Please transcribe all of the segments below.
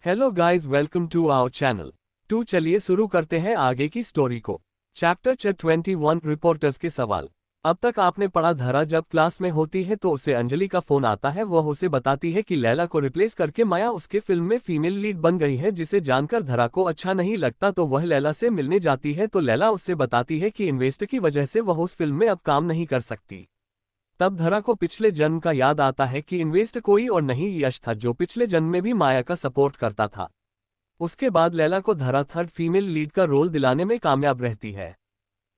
Hello guys, welcome to our channel. चलिए शुरू करते हैं आगे की स्टोरी को। चैप्टर 21 रिपोर्टर्स के सवाल। अब तक आपने पढ़ा, धरा जब क्लास में होती है तो उसे अंजलि का फोन आता है। वह उसे बताती है कि लैला को रिप्लेस करके माया उसके फिल्म में फीमेल लीड बन गई है, जिसे जानकर धरा को अच्छा नहीं लगता तो वह लैला से मिलने जाती है। तो लैला उससे बताती है कि इन्वेस्ट की वजह से वह उस फिल्म में अब काम नहीं कर सकती। तब धरा को पिछले जन्म का याद आता है कि इन्वेस्ट कोई और नहीं, यश था, जो पिछले जन्म में भी माया का सपोर्ट करता था। उसके बाद लैला को धरा थर्ड फीमेल लीड का रोल दिलाने में कामयाब रहती है।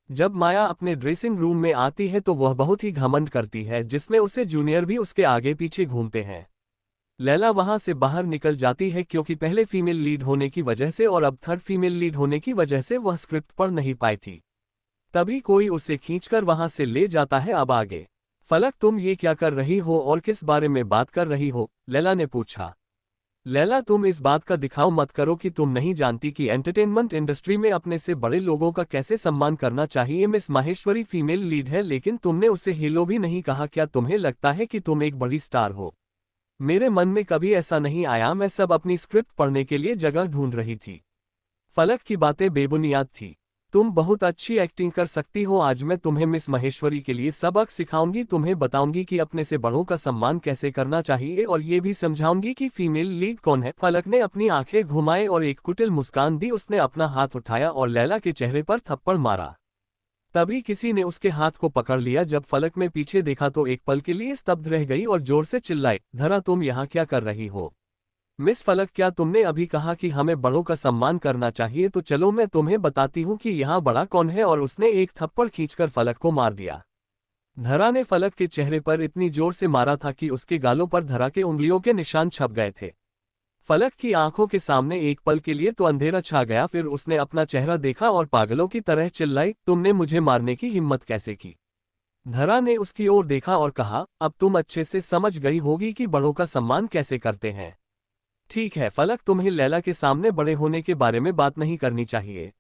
जब माया अपने ड्रेसिंग रूम में आती है तो वह बहुत ही घमंड करती है, जिसमें उसे जूनियर भी उसके आगे पीछे घूमते हैं। लैला वहां से बाहर निकल जाती है क्योंकि पहले फीमेल लीड होने की वजह से और अब थर्ड फीमेल लीड होने की वजह से वह स्क्रिप्ट पढ़ नहीं पाई थी। तभी कोई उसे खींचकर वहां से ले जाता है। अब आगे। फलक, तुम ये क्या कर रही हो और किस बारे में बात कर रही हो? लैला ने पूछा। लैला, तुम इस बात का दिखाव मत करो कि तुम नहीं जानती कि एंटरटेनमेंट इंडस्ट्री में अपने से बड़े लोगों का कैसे सम्मान करना चाहिए। मिस माहेश्वरी फीमेल लीड है, लेकिन तुमने उसे हेलो भी नहीं कहा। क्या तुम्हें लगता है कि तुम एक बड़ी स्टार हो? मेरे मन में कभी ऐसा नहीं आया। मैं सब अपनी स्क्रिप्ट पढ़ने के लिए जगह ढूंढ रही थी। फलक की बातें बेबुनियाद थी। तुम बहुत अच्छी एक्टिंग कर सकती हो। आज मैं तुम्हें मिस महेश्वरी के लिए सबक सिखाऊंगी। तुम्हें बताऊंगी कि अपने से बड़ों का सम्मान कैसे करना चाहिए और ये भी समझाऊंगी कि फीमेल लीड कौन है। फलक ने अपनी आंखें घुमाए और एक कुटिल मुस्कान दी। उसने अपना हाथ उठाया और लैला के चेहरे पर थप्पड़ मारा। तभी किसी ने उसके हाथ को पकड़ लिया। जब फलक में पीछे देखा तो एक पल के लिए स्तब्ध रह गई और जोर से चिल्लाई, धरा, तुम यहाँ क्या कर रही हो? मिस फलक, क्या तुमने अभी कहा कि हमें बड़ों का सम्मान करना चाहिए? तो चलो मैं तुम्हें बताती हूँ कि यहाँ बड़ा कौन है। और उसने एक थप्पड़ खींचकर फलक को मार दिया। धरा ने फलक के चेहरे पर इतनी जोर से मारा था कि उसके गालों पर धरा के उंगलियों के निशान छप गए थे। फलक की आंखों के सामने एक पल के लिए तो अंधेरा छा गया। फिर उसने अपना चेहरा देखा और पागलों की तरह चिल्लाई, तुमने मुझे मारने की हिम्मत कैसे की? धरा ने उसकी ओर देखा और कहा, अब तुम अच्छे से समझ गई होगी कि बड़ों का सम्मान कैसे करते हैं। ठीक है फलक, तुम्हें लैला के सामने बड़े होने के बारे में बात नहीं करनी चाहिए।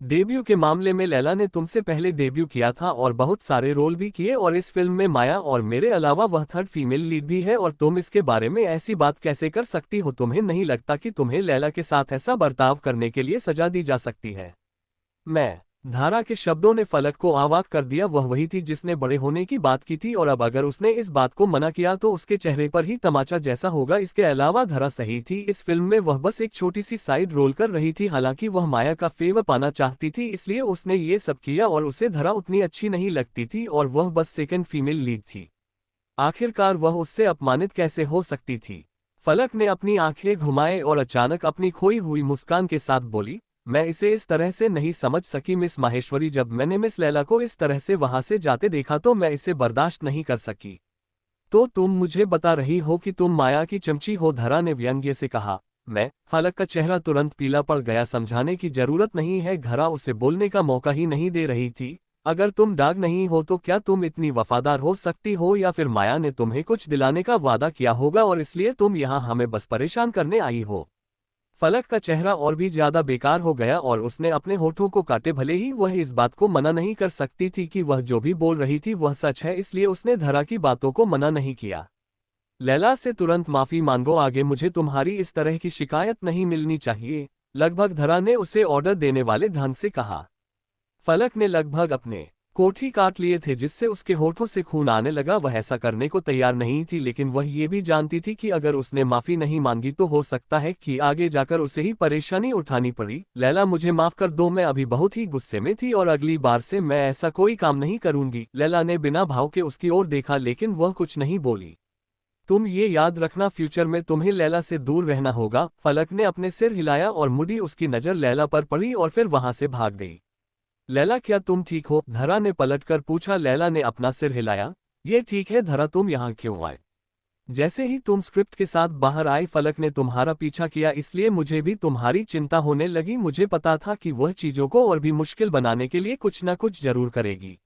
डेब्यू के मामले में लैला ने तुमसे पहले डेब्यू किया था और बहुत सारे रोल भी किए, और इस फिल्म में माया और मेरे अलावा वह थर्ड फीमेल लीड भी है, और तुम इसके बारे में ऐसी बात कैसे कर सकती हो? तुम्हें नहीं लगता कि तुम्हें लैला के साथ ऐसा बर्ताव करने के लिए सजा दी जा सकती है? मैं। धारा के शब्दों ने फलक को अवाक कर दिया। वह वही थी जिसने बड़े होने की बात की थी, और अब अगर उसने इस बात को मना किया तो उसके चेहरे पर ही तमाचा जैसा होगा। इसके अलावा धरा सही थी। इस फिल्म में वह बस एक छोटी सी साइड रोल कर रही थी। हालांकि वह माया का फेवर पाना चाहती थी, इसलिए उसने ये सब किया, और उसे धरा उतनी अच्छी नहीं लगती थी और वह बस सेकंड फीमेल लीड थी। आखिरकार वह उससे अपमानित कैसे हो सकती थी? फलक ने अपनी आंखें घुमाए और अचानक अपनी खोई हुई मुस्कान के साथ बोली, मैं इसे इस तरह से नहीं समझ सकी मिस माहेश्वरी। जब मैंने मिस लैला को इस तरह से वहां से जाते देखा तो मैं इसे बर्दाश्त नहीं कर सकी। तो तुम मुझे बता रही हो कि तुम माया की चमची हो? धरा ने व्यंग्य से कहा। मैं। फलक का चेहरा तुरंत पीला पड़ गया। समझाने की जरूरत नहीं है, धरा उसे बोलने का मौका ही नहीं दे रही थी। अगर तुम डाग नहीं हो तो क्या तुम इतनी वफादार हो सकती हो, या फिर माया ने तुम्हें कुछ दिलाने का वादा किया होगा और इसलिए तुम यहाँ हमें बस परेशान करने आई हो? फलक का चेहरा और भी ज्यादा बेकार हो गया और उसने अपने होठों को काटे। भले ही वह इस बात को मना नहीं कर सकती थी कि वह जो भी बोल रही थी वह सच है, इसलिए उसने धरा की बातों को मना नहीं किया। लैला से तुरंत माफी मांगो, आगे मुझे तुम्हारी इस तरह की शिकायत नहीं मिलनी चाहिए, लगभग धरा ने उसे ऑर्डर देने वाले ढंग से कहा। फलक ने लगभग अपने कोठी काट लिए थे जिससे उसके होठों से खून आने लगा। वह ऐसा करने को तैयार नहीं थी, लेकिन वह ये भी जानती थी कि अगर उसने माफी नहीं मांगी तो हो सकता है कि आगे जाकर उसे ही परेशानी उठानी पड़ी। लैला, मुझे माफ कर दो, मैं अभी बहुत ही गुस्से में थी और अगली बार से मैं ऐसा कोई काम नहीं करूंगी। लैला ने बिना भाव के उसकी ओर देखा, लेकिन वह कुछ नहीं बोली। तुम ये याद रखना, फ्यूचर में तुम्हें लैला से दूर रहना होगा। फलक ने अपने सिर हिलाया और मुड़ी उसकी नजर लैला पर पड़ी और फिर वहां से भाग गई। लैला, क्या तुम ठीक हो? धरा ने पलटकर पूछा। लैला ने अपना सिर हिलाया। ये ठीक है धरा, तुम यहाँ क्यों आए? जैसे ही तुम स्क्रिप्ट के साथ बाहर आई फलक ने तुम्हारा पीछा किया, इसलिए मुझे भी तुम्हारी चिंता होने लगी। मुझे पता था कि वह चीजों को और भी मुश्किल बनाने के लिए कुछ न कुछ जरूर करेगी।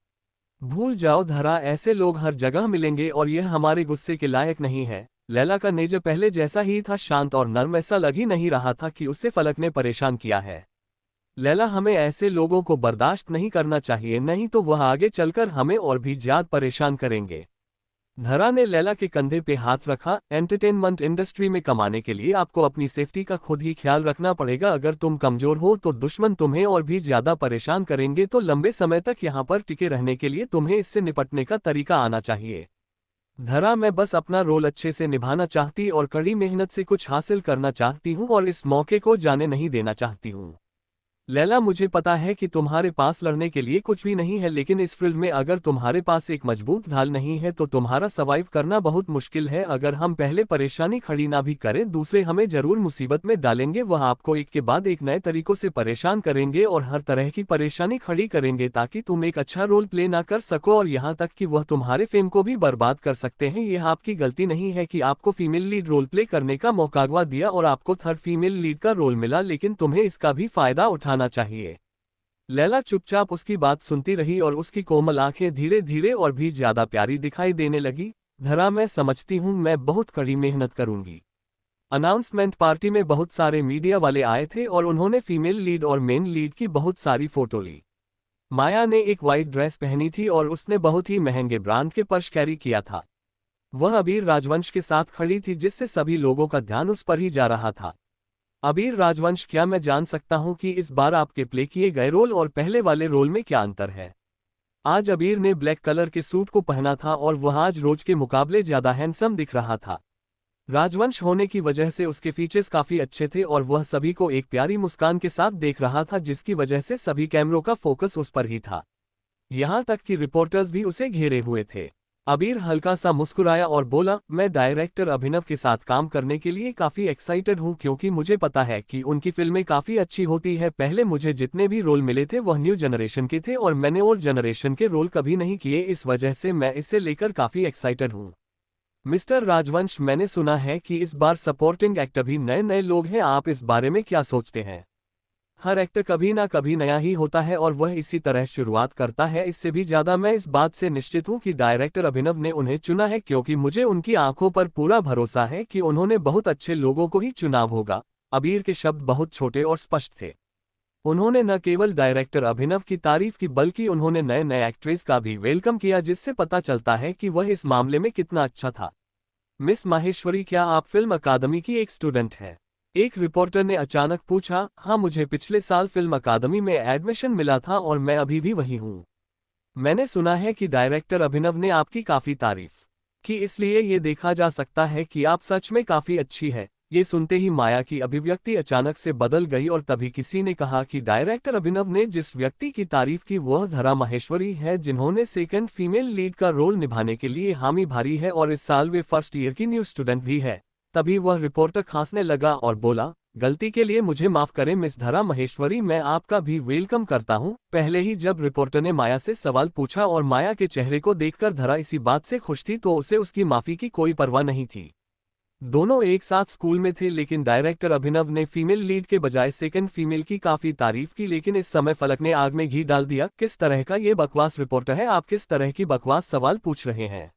भूल जाओ धरा, ऐसे लोग हर जगह मिलेंगे और यह हमारे गुस्से के लायक नहीं है। लैला का नेचर पहले जैसा ही था, शांत और नर्म। ऐसा लग ही नहीं रहा था कि उसे फलक ने परेशान किया है। लैला, हमें ऐसे लोगों को बर्दाश्त नहीं करना चाहिए, नहीं तो वह आगे चलकर हमें और भी ज्यादा परेशान करेंगे। धरा ने लैला के कंधे पे हाथ रखा। एंटरटेनमेंट इंडस्ट्री में कमाने के लिए आपको अपनी सेफ्टी का खुद ही ख्याल रखना पड़ेगा। अगर तुम कमजोर हो तो दुश्मन तुम्हें और भी ज्यादा परेशान करेंगे, तो लंबे समय तक यहाँ पर टिके रहने के लिए तुम्हें इससे निपटने का तरीका आना चाहिए। धरा, मैं बस अपना रोल अच्छे से निभाना चाहती और कड़ी मेहनत से कुछ हासिल करना चाहती हूँ और इस मौके को जाने नहीं देना चाहती हूँ। लैला, मुझे पता है कि तुम्हारे पास लड़ने के लिए कुछ भी नहीं है, लेकिन इस फील्ड में अगर तुम्हारे पास एक मजबूत ढाल नहीं है तो तुम्हारा सर्वाइव करना बहुत मुश्किल है। अगर हम पहले परेशानी खड़ी ना भी करें, दूसरे हमें जरूर मुसीबत में डालेंगे। वह आपको एक के बाद एक नए तरीकों से परेशान करेंगे और हर तरह की परेशानी खड़ी करेंगे ताकि तुम एक अच्छा रोल प्ले ना कर सको, और यहाँ तक कि वह तुम्हारे फेम को भी बर्बाद कर सकते हैं। यह आपकी गलती नहीं है कि आपको फीमेल लीड रोल प्ले करने का मौका दिया और आपको थर्ड फीमेल लीड का रोल मिला, लेकिन तुम्हें इसका भी फायदा उठाना चाहिए। लैला चुपचाप उसकी बात सुनती रही और उसकी कोमल आंखें धीरे धीरे और भी ज्यादा प्यारी दिखाई देने लगी। धरा, मैं समझती हूँ, मैं बहुत कड़ी मेहनत करूंगी। अनाउंसमेंट पार्टी में बहुत सारे मीडिया वाले आए थे और उन्होंने फीमेल लीड और मेन लीड की बहुत सारी फोटो ली। माया ने एक वाइट ड्रेस पहनी थी और उसने बहुत ही महंगे ब्रांड के पर्स कैरी किया था। वह अबीर राजवंश के साथ खड़ी थी, जिससे सभी लोगों का ध्यान उस पर ही जा रहा था। अबीर राजवंश, क्या मैं जान सकता हूं कि इस बार आपके प्ले किए गए रोल और पहले वाले रोल में क्या अंतर है? आज अबीर ने ब्लैक कलर के सूट को पहना था और वह आज रोज के मुकाबले ज्यादा हैंडसम दिख रहा था। राजवंश होने की वजह से उसके फीचर्स काफी अच्छे थे और वह सभी को एक प्यारी मुस्कान के साथ देख रहा था, जिसकी वजह से सभी कैमरों का फोकस उस पर ही था। यहां तक कि रिपोर्टर्स भी उसे घेरे हुए थे। अबीर हल्का सा मुस्कुराया और बोला, मैं डायरेक्टर अभिनव के साथ काम करने के लिए काफी एक्साइटेड हूं, क्योंकि मुझे पता है कि उनकी फिल्में काफी अच्छी होती है। पहले मुझे जितने भी रोल मिले थे वह न्यू जनरेशन के थे और मैंने ओल्ड जनरेशन के रोल कभी नहीं किए, इस वजह से मैं इसे लेकर काफी एक्साइटेड हूं। मिस्टर राजवंश, मैंने सुना है कि इस बार सपोर्टिंग एक्टर भी नए नए लोग हैं, आप इस बारे में क्या सोचते हैं? हर एक्टर कभी ना कभी नया ही होता है और वह इसी तरह शुरुआत करता है। इससे भी ज्यादा मैं इस बात से निश्चित हूं कि डायरेक्टर अभिनव ने उन्हें चुना है, क्योंकि मुझे उनकी आंखों पर पूरा भरोसा है कि उन्होंने बहुत अच्छे लोगों को ही चुना होगा। अबीर के शब्द बहुत छोटे और स्पष्ट थे। उन्होंने न केवल डायरेक्टर अभिनव की तारीफ की, बल्कि उन्होंने नए नए एक्ट्रेस का भी वेलकम किया, जिससे पता चलता है कि वह इस मामले में कितना अच्छा था। मिस माहेश्वरी, क्या आप फिल्म अकादमी की एक स्टूडेंट हैं? एक रिपोर्टर ने अचानक पूछा। हाँ, मुझे पिछले साल फिल्म अकादमी में एडमिशन मिला था और मैं अभी भी वही हूँ। मैंने सुना है कि डायरेक्टर अभिनव ने आपकी काफी तारीफ की, इसलिए ये देखा जा सकता है कि आप सच में काफी अच्छी है। ये सुनते ही माया की अभिव्यक्ति अचानक से बदल गई और तभी किसी ने कहा कि डायरेक्टर अभिनव ने जिस व्यक्ति की तारीफ की वह धरा माहेश्वरी है, जिन्होंने सेकंड फीमेल लीड का रोल निभाने के लिए हामी भरी है और इस साल वे फर्स्ट ईयर की न्यू स्टूडेंट भी है। तभी वह रिपोर्टर खांसने लगा और बोला, गलती के लिए मुझे माफ करें मिस धरा माहेश्वरी, मैं आपका भी वेलकम करता हूं। पहले ही जब रिपोर्टर ने माया से सवाल पूछा और माया के चेहरे को देखकर धरा इसी बात से खुश थी, तो उसे उसकी माफी की कोई परवाह नहीं थी। दोनों एक साथ स्कूल में थे, लेकिन डायरेक्टर अभिनव ने फीमेल लीड के बजाय सेकंड फीमेल की काफी तारीफ की। लेकिन इस समय फलक ने आग में घी डाल दिया। किस तरह का ये बकवास रिपोर्टर है? आप किस तरह की बकवास सवाल पूछ रहे हैं?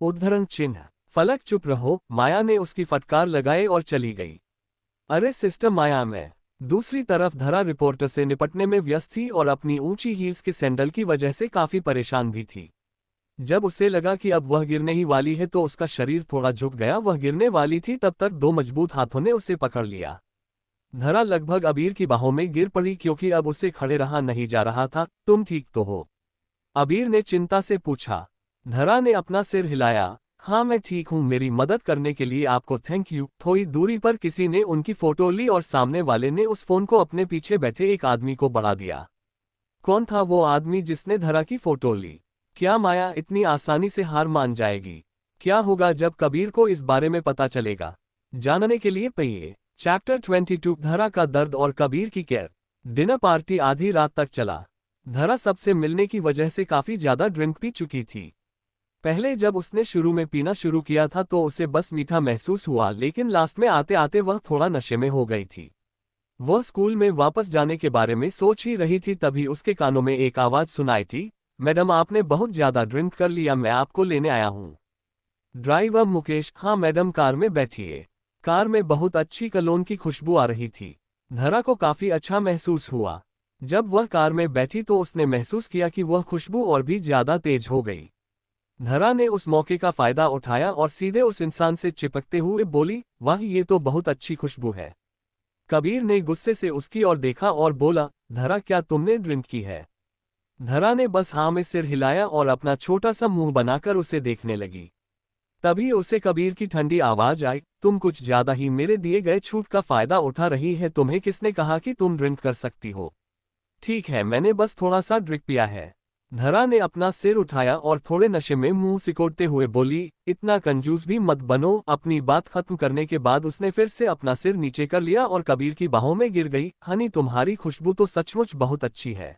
उद्धरण चिन्ह। फलक, चुप रहो। माया ने उसकी फटकार लगाए और चली गई। अरे सिस्टर माया, मैं। दूसरी तरफ धरा रिपोर्टर से निपटने में व्यस्त थी और अपनी ऊंची हील्स के सैंडल की वजह से काफी परेशान भी थी। जब उसे लगा कि अब वह गिरने ही वाली है तो उसका शरीर थोड़ा झुक गया। वह गिरने वाली थी, तब तक दो मजबूत हाथों ने उसे पकड़ लिया। धरा लगभग अबीर की बाहों में गिर पड़ी, क्योंकि अब उसे खड़े रहा नहीं जा रहा था। तुम ठीक तो हो? अबीर ने चिंता से पूछा। धरा ने अपना सिर हिलाया। हाँ, मैं ठीक हूँ। मेरी मदद करने के लिए आपको थैंक यू। थोड़ी दूरी पर किसी ने उनकी फोटो ली और सामने वाले ने उस फोन को अपने पीछे बैठे एक आदमी को बढ़ा दिया। कौन था वो आदमी जिसने धरा की फोटो ली? क्या माया इतनी आसानी से हार मान जाएगी? क्या होगा जब कबीर को इस बारे में पता चलेगा? जानने के लिए पढ़िए चैप्टर 22, धरा का दर्द और कबीर की केयर। डिनर पार्टी आधी रात तक चला। धरा सबसे मिलने की वजह से काफी ज्यादा ड्रिंक पी चुकी थी। पहले जब उसने शुरू में पीना शुरू किया था तो उसे बस मीठा महसूस हुआ, लेकिन लास्ट में आते आते वह थोड़ा नशे में हो गई थी। वह स्कूल में वापस जाने के बारे में सोच ही रही थी, तभी उसके कानों में एक आवाज सुनाई थी। मैडम, आपने बहुत ज्यादा ड्रिंक कर लिया, मैं आपको लेने आया हूँ। ड्राइवर मुकेश। हाँ मैडम, कार में बैठिए। कार में बहुत अच्छी कलोन की खुशबू आ रही थी। धरा को काफी अच्छा महसूस हुआ। जब वह कार में बैठी तो उसने महसूस किया कि वह खुशबू और भी ज्यादा तेज हो गई। धरा ने उस मौके का फायदा उठाया और सीधे उस इंसान से चिपकते हुए बोली, वाह ये तो बहुत अच्छी खुशबू है। कबीर ने गुस्से से उसकी ओर देखा और बोला, धरा क्या तुमने ड्रिंक की है? धरा ने बस हाँ में सिर हिलाया और अपना छोटा सा मुंह बनाकर उसे देखने लगी। तभी उसे कबीर की ठंडी आवाज आई, तुम कुछ ज्यादा ही मेरे दिए गए छूट का फायदा उठा रही है। तुम्हें किसने कहा कि तुम ड्रिंक कर सकती हो? ठीक है, मैंने बस थोड़ा सा ड्रिंक पिया है। धरा ने अपना सिर उठाया और थोड़े नशे में मुंह सिकोड़ते हुए बोली, इतना कंजूस भी मत बनो। अपनी बात खत्म करने के बाद उसने फिर से अपना सिर नीचे कर लिया और कबीर की बाहों में गिर गई। हनी तुम्हारी खुशबू तो सचमुच बहुत अच्छी है।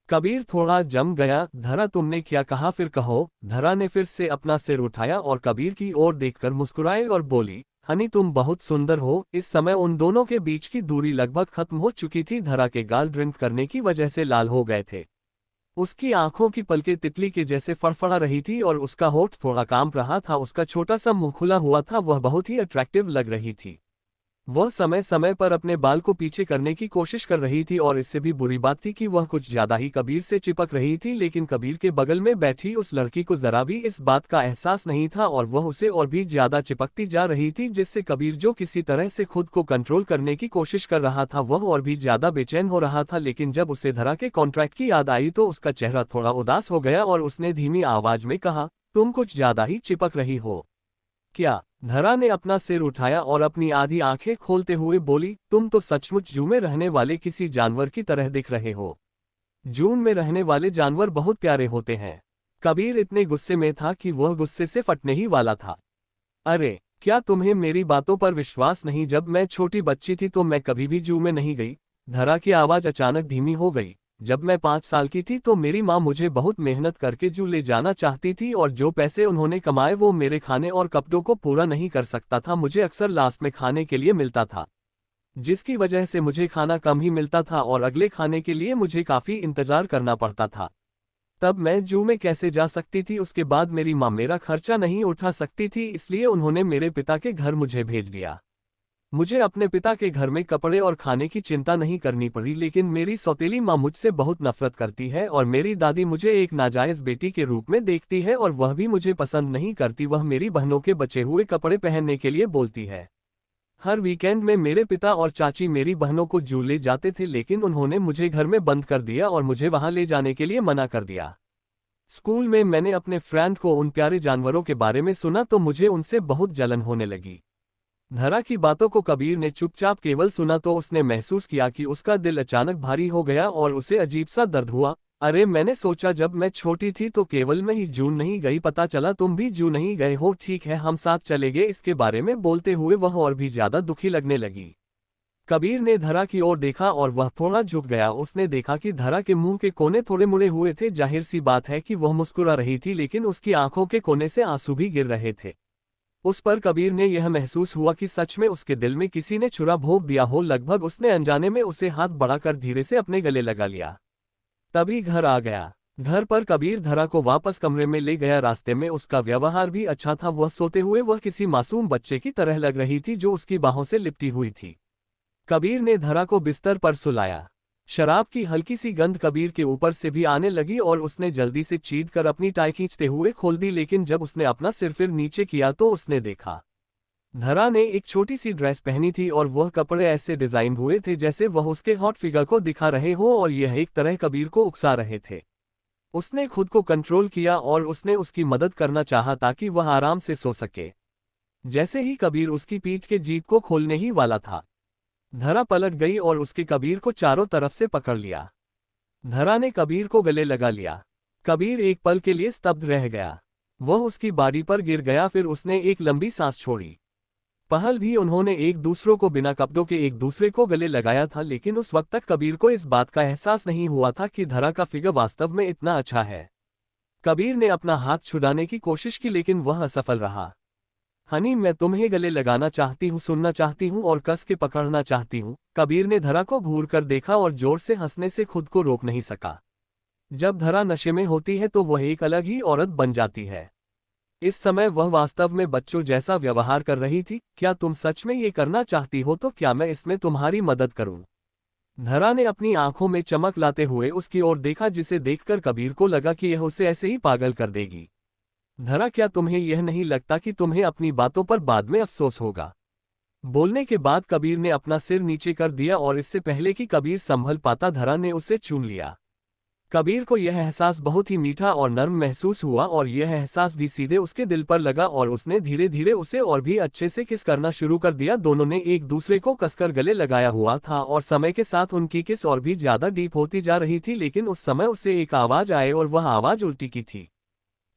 कबीर थोड़ा जम गया, धरा तुमने क्या कहा फिर कहो। धरा ने फिर से अपना सिर उठाया और कबीर की ओर देखकर मुस्कुराए और बोली, हनी तुम बहुत सुंदर हो। इस समय उन दोनों के बीच की दूरी लगभग खत्म हो चुकी थी। धरा के गाल ड्रिंक करने की वजह से लाल हो गए थे। उसकी आंखों की पलकें तितली के जैसे फड़फड़ा रही थी और उसका होठ थोड़ा कांप रहा था। उसका छोटा सा मुंह खुला हुआ था, वह बहुत ही अट्रैक्टिव लग रही थी। वह समय समय पर अपने बाल को पीछे करने की कोशिश कर रही थी और इससे भी बुरी बात थी कि वह कुछ ज्यादा ही कबीर से चिपक रही थी। लेकिन कबीर के बगल में बैठी उस लड़की को जरा भी इस बात का एहसास नहीं था और वह उसे और भी ज्यादा चिपकती जा रही थी, जिससे कबीर जो किसी तरह से खुद को कंट्रोल करने की कोशिश कर रहा था वह और भी ज्यादा बेचैन हो रहा था। लेकिन जब उसे धरा के कॉन्ट्रैक्ट की याद आई तो उसका चेहरा थोड़ा उदास हो गया और उसने धीमी आवाज में कहा, तुम कुछ ज्यादा ही चिपक रही हो क्या? धरा ने अपना सिर उठाया और अपनी आधी आंखें खोलते हुए बोली, तुम तो सचमुच जू में रहने वाले किसी जानवर की तरह दिख रहे हो। जून में रहने वाले जानवर बहुत प्यारे होते हैं। कबीर इतने गुस्से में था कि वह गुस्से से फटने ही वाला था। अरे क्या तुम्हें मेरी बातों पर विश्वास नहीं? जब मैं छोटी बच्ची थी तो मैं कभी भी जू में नहीं गई। धरा की आवाज अचानक धीमी हो गई। जब मैं 5 साल की थी तो मेरी माँ मुझे बहुत मेहनत करके जू ले जाना चाहती थी और जो पैसे उन्होंने कमाए वो मेरे खाने और कपड़ों को पूरा नहीं कर सकता था। मुझे अक्सर लास्ट में खाने के लिए मिलता था, जिसकी वजह से मुझे खाना कम ही मिलता था और अगले खाने के लिए मुझे काफ़ी इंतजार करना पड़ता था। तब मैं जू में कैसे जा सकती थी? उसके बाद मेरी माँ मेरा खर्चा नहीं उठा सकती थी, इसलिए उन्होंने मेरे पिता के घर मुझे भेज दिया। मुझे अपने पिता के घर में कपड़े और खाने की चिंता नहीं करनी पड़ी। लेकिन मेरी सौतेली माँ मुझसे बहुत नफरत करती है और मेरी दादी मुझे एक नाजायज बेटी के रूप में देखती है और वह भी मुझे पसंद नहीं करती। वह मेरी बहनों के बचे हुए कपड़े पहनने के लिए बोलती है। हर वीकेंड में मेरे पिता और चाची मेरी बहनों को जू ले जाते थे, लेकिन उन्होंने मुझे घर में बंद कर दिया और मुझे वहां ले जाने के लिए मना कर दिया। स्कूल में मैंने अपने फ्रेंड को उन प्यारे जानवरों के बारे में सुना तो मुझे उनसे बहुत जलन होने लगी। धरा की बातों को कबीर ने चुपचाप केवल सुना तो उसने महसूस किया कि उसका दिल अचानक भारी हो गया और उसे अजीब सा दर्द हुआ। अरे मैंने सोचा जब मैं छोटी थी तो केवल मैं ही जू नहीं गई, पता चला तुम भी जू नहीं गए हो। ठीक है हम साथ चलेंगे। इसके बारे में बोलते हुए वह और भी ज्यादा दुखी लगने लगी। कबीर ने धरा की ओर देखा और वह थोड़ा झुक गया। उसने देखा कि धरा के मुंह के कोने थोड़े मुड़े हुए थे। जाहिर सी बात है कि वह मुस्कुरा रही थी, लेकिन उसकी आंखों के कोने से आंसू भी गिर रहे थे। उस पर कबीर ने यह महसूस हुआ कि सच में उसके दिल में किसी ने छुरा भोंक दिया हो। लगभग उसने अनजाने में उसे हाथ बढ़ाकर धीरे से अपने गले लगा लिया। तभी घर आ गया। घर पर कबीर धरा को वापस कमरे में ले गया। रास्ते में उसका व्यवहार भी अच्छा था। वह सोते हुए वह किसी मासूम बच्चे की तरह लग रही थी जो उसकी बाहों से लिपटी हुई थी। कबीर ने धरा को बिस्तर पर सुलाया। शराब की हल्की सी गंध कबीर के ऊपर से भी आने लगी और उसने जल्दी से चीर कर अपनी टाई खींचते हुए खोल दी। लेकिन जब उसने अपना सिर फिर नीचे किया तो उसने देखा धरा ने एक छोटी सी ड्रेस पहनी थी और वह कपड़े ऐसे डिजाइन हुए थे जैसे वह उसके हॉट फिगर को दिखा रहे हो और यह एक तरह कबीर को उकसा रहे थे। उसने खुद को कंट्रोल किया और उसने उसकी मदद करना चाहा ताकि वह आराम से सो सके। जैसे ही कबीर उसकी पीठ के जीप को खोलने ही वाला था, धरा पलट गई और उसके कबीर को चारों तरफ से पकड़ लिया। धरा ने कबीर को गले लगा लिया। कबीर एक पल के लिए स्तब्ध रह गया। वह उसकी बारी पर गिर गया। फिर उसने एक लंबी सांस छोड़ी। पहल भी उन्होंने एक दूसरों को बिना कपड़ों के एक दूसरे को गले लगाया था, लेकिन उस वक्त तक कबीर को इस बात का एहसास नहीं हुआ था कि धरा का फिगर वास्तव में इतना अच्छा है। कबीर ने अपना हाथ छुड़ाने की कोशिश की लेकिन वह असफल रहा। हनी मैं तुम्हें गले लगाना चाहती हूँ, सुनना चाहती हूँ और कस के पकड़ना चाहती हूँ। कबीर ने धरा को घूर कर देखा और जोर से हंसने से खुद को रोक नहीं सका। जब धरा नशे में होती है तो वह एक अलग ही औरत बन जाती है। इस समय वह वास्तव में बच्चों जैसा व्यवहार कर रही थी। क्या तुम सच में ये करना चाहती हो तो क्या मैं इसमें तुम्हारी मदद करूं? धरा ने अपनी आंखों में चमक लाते हुए उसकी ओर देखा, जिसे देखकर कबीर को लगा कि यह उसे ऐसे ही पागल कर देगी। धरा, क्या तुम्हें यह नहीं लगता कि तुम्हें अपनी बातों पर बाद में अफसोस होगा? बोलने के बाद कबीर ने अपना सिर नीचे कर दिया और इससे पहले कि कबीर संभल पाता, धरा ने उसे चूम लिया। कबीर को यह एहसास बहुत ही मीठा और नर्म महसूस हुआ और यह एहसास भी सीधे उसके दिल पर लगा और उसने धीरे धीरे उसे और भी अच्छे से किस करना शुरू कर दिया। दोनों ने एक दूसरे को कसकर गले लगाया हुआ था और समय के साथ उनकी किस और भी ज्यादा डीप होती जा रही थी, लेकिन उस समय उसे एक आवाज आए और वह आवाज उल्टी की थी।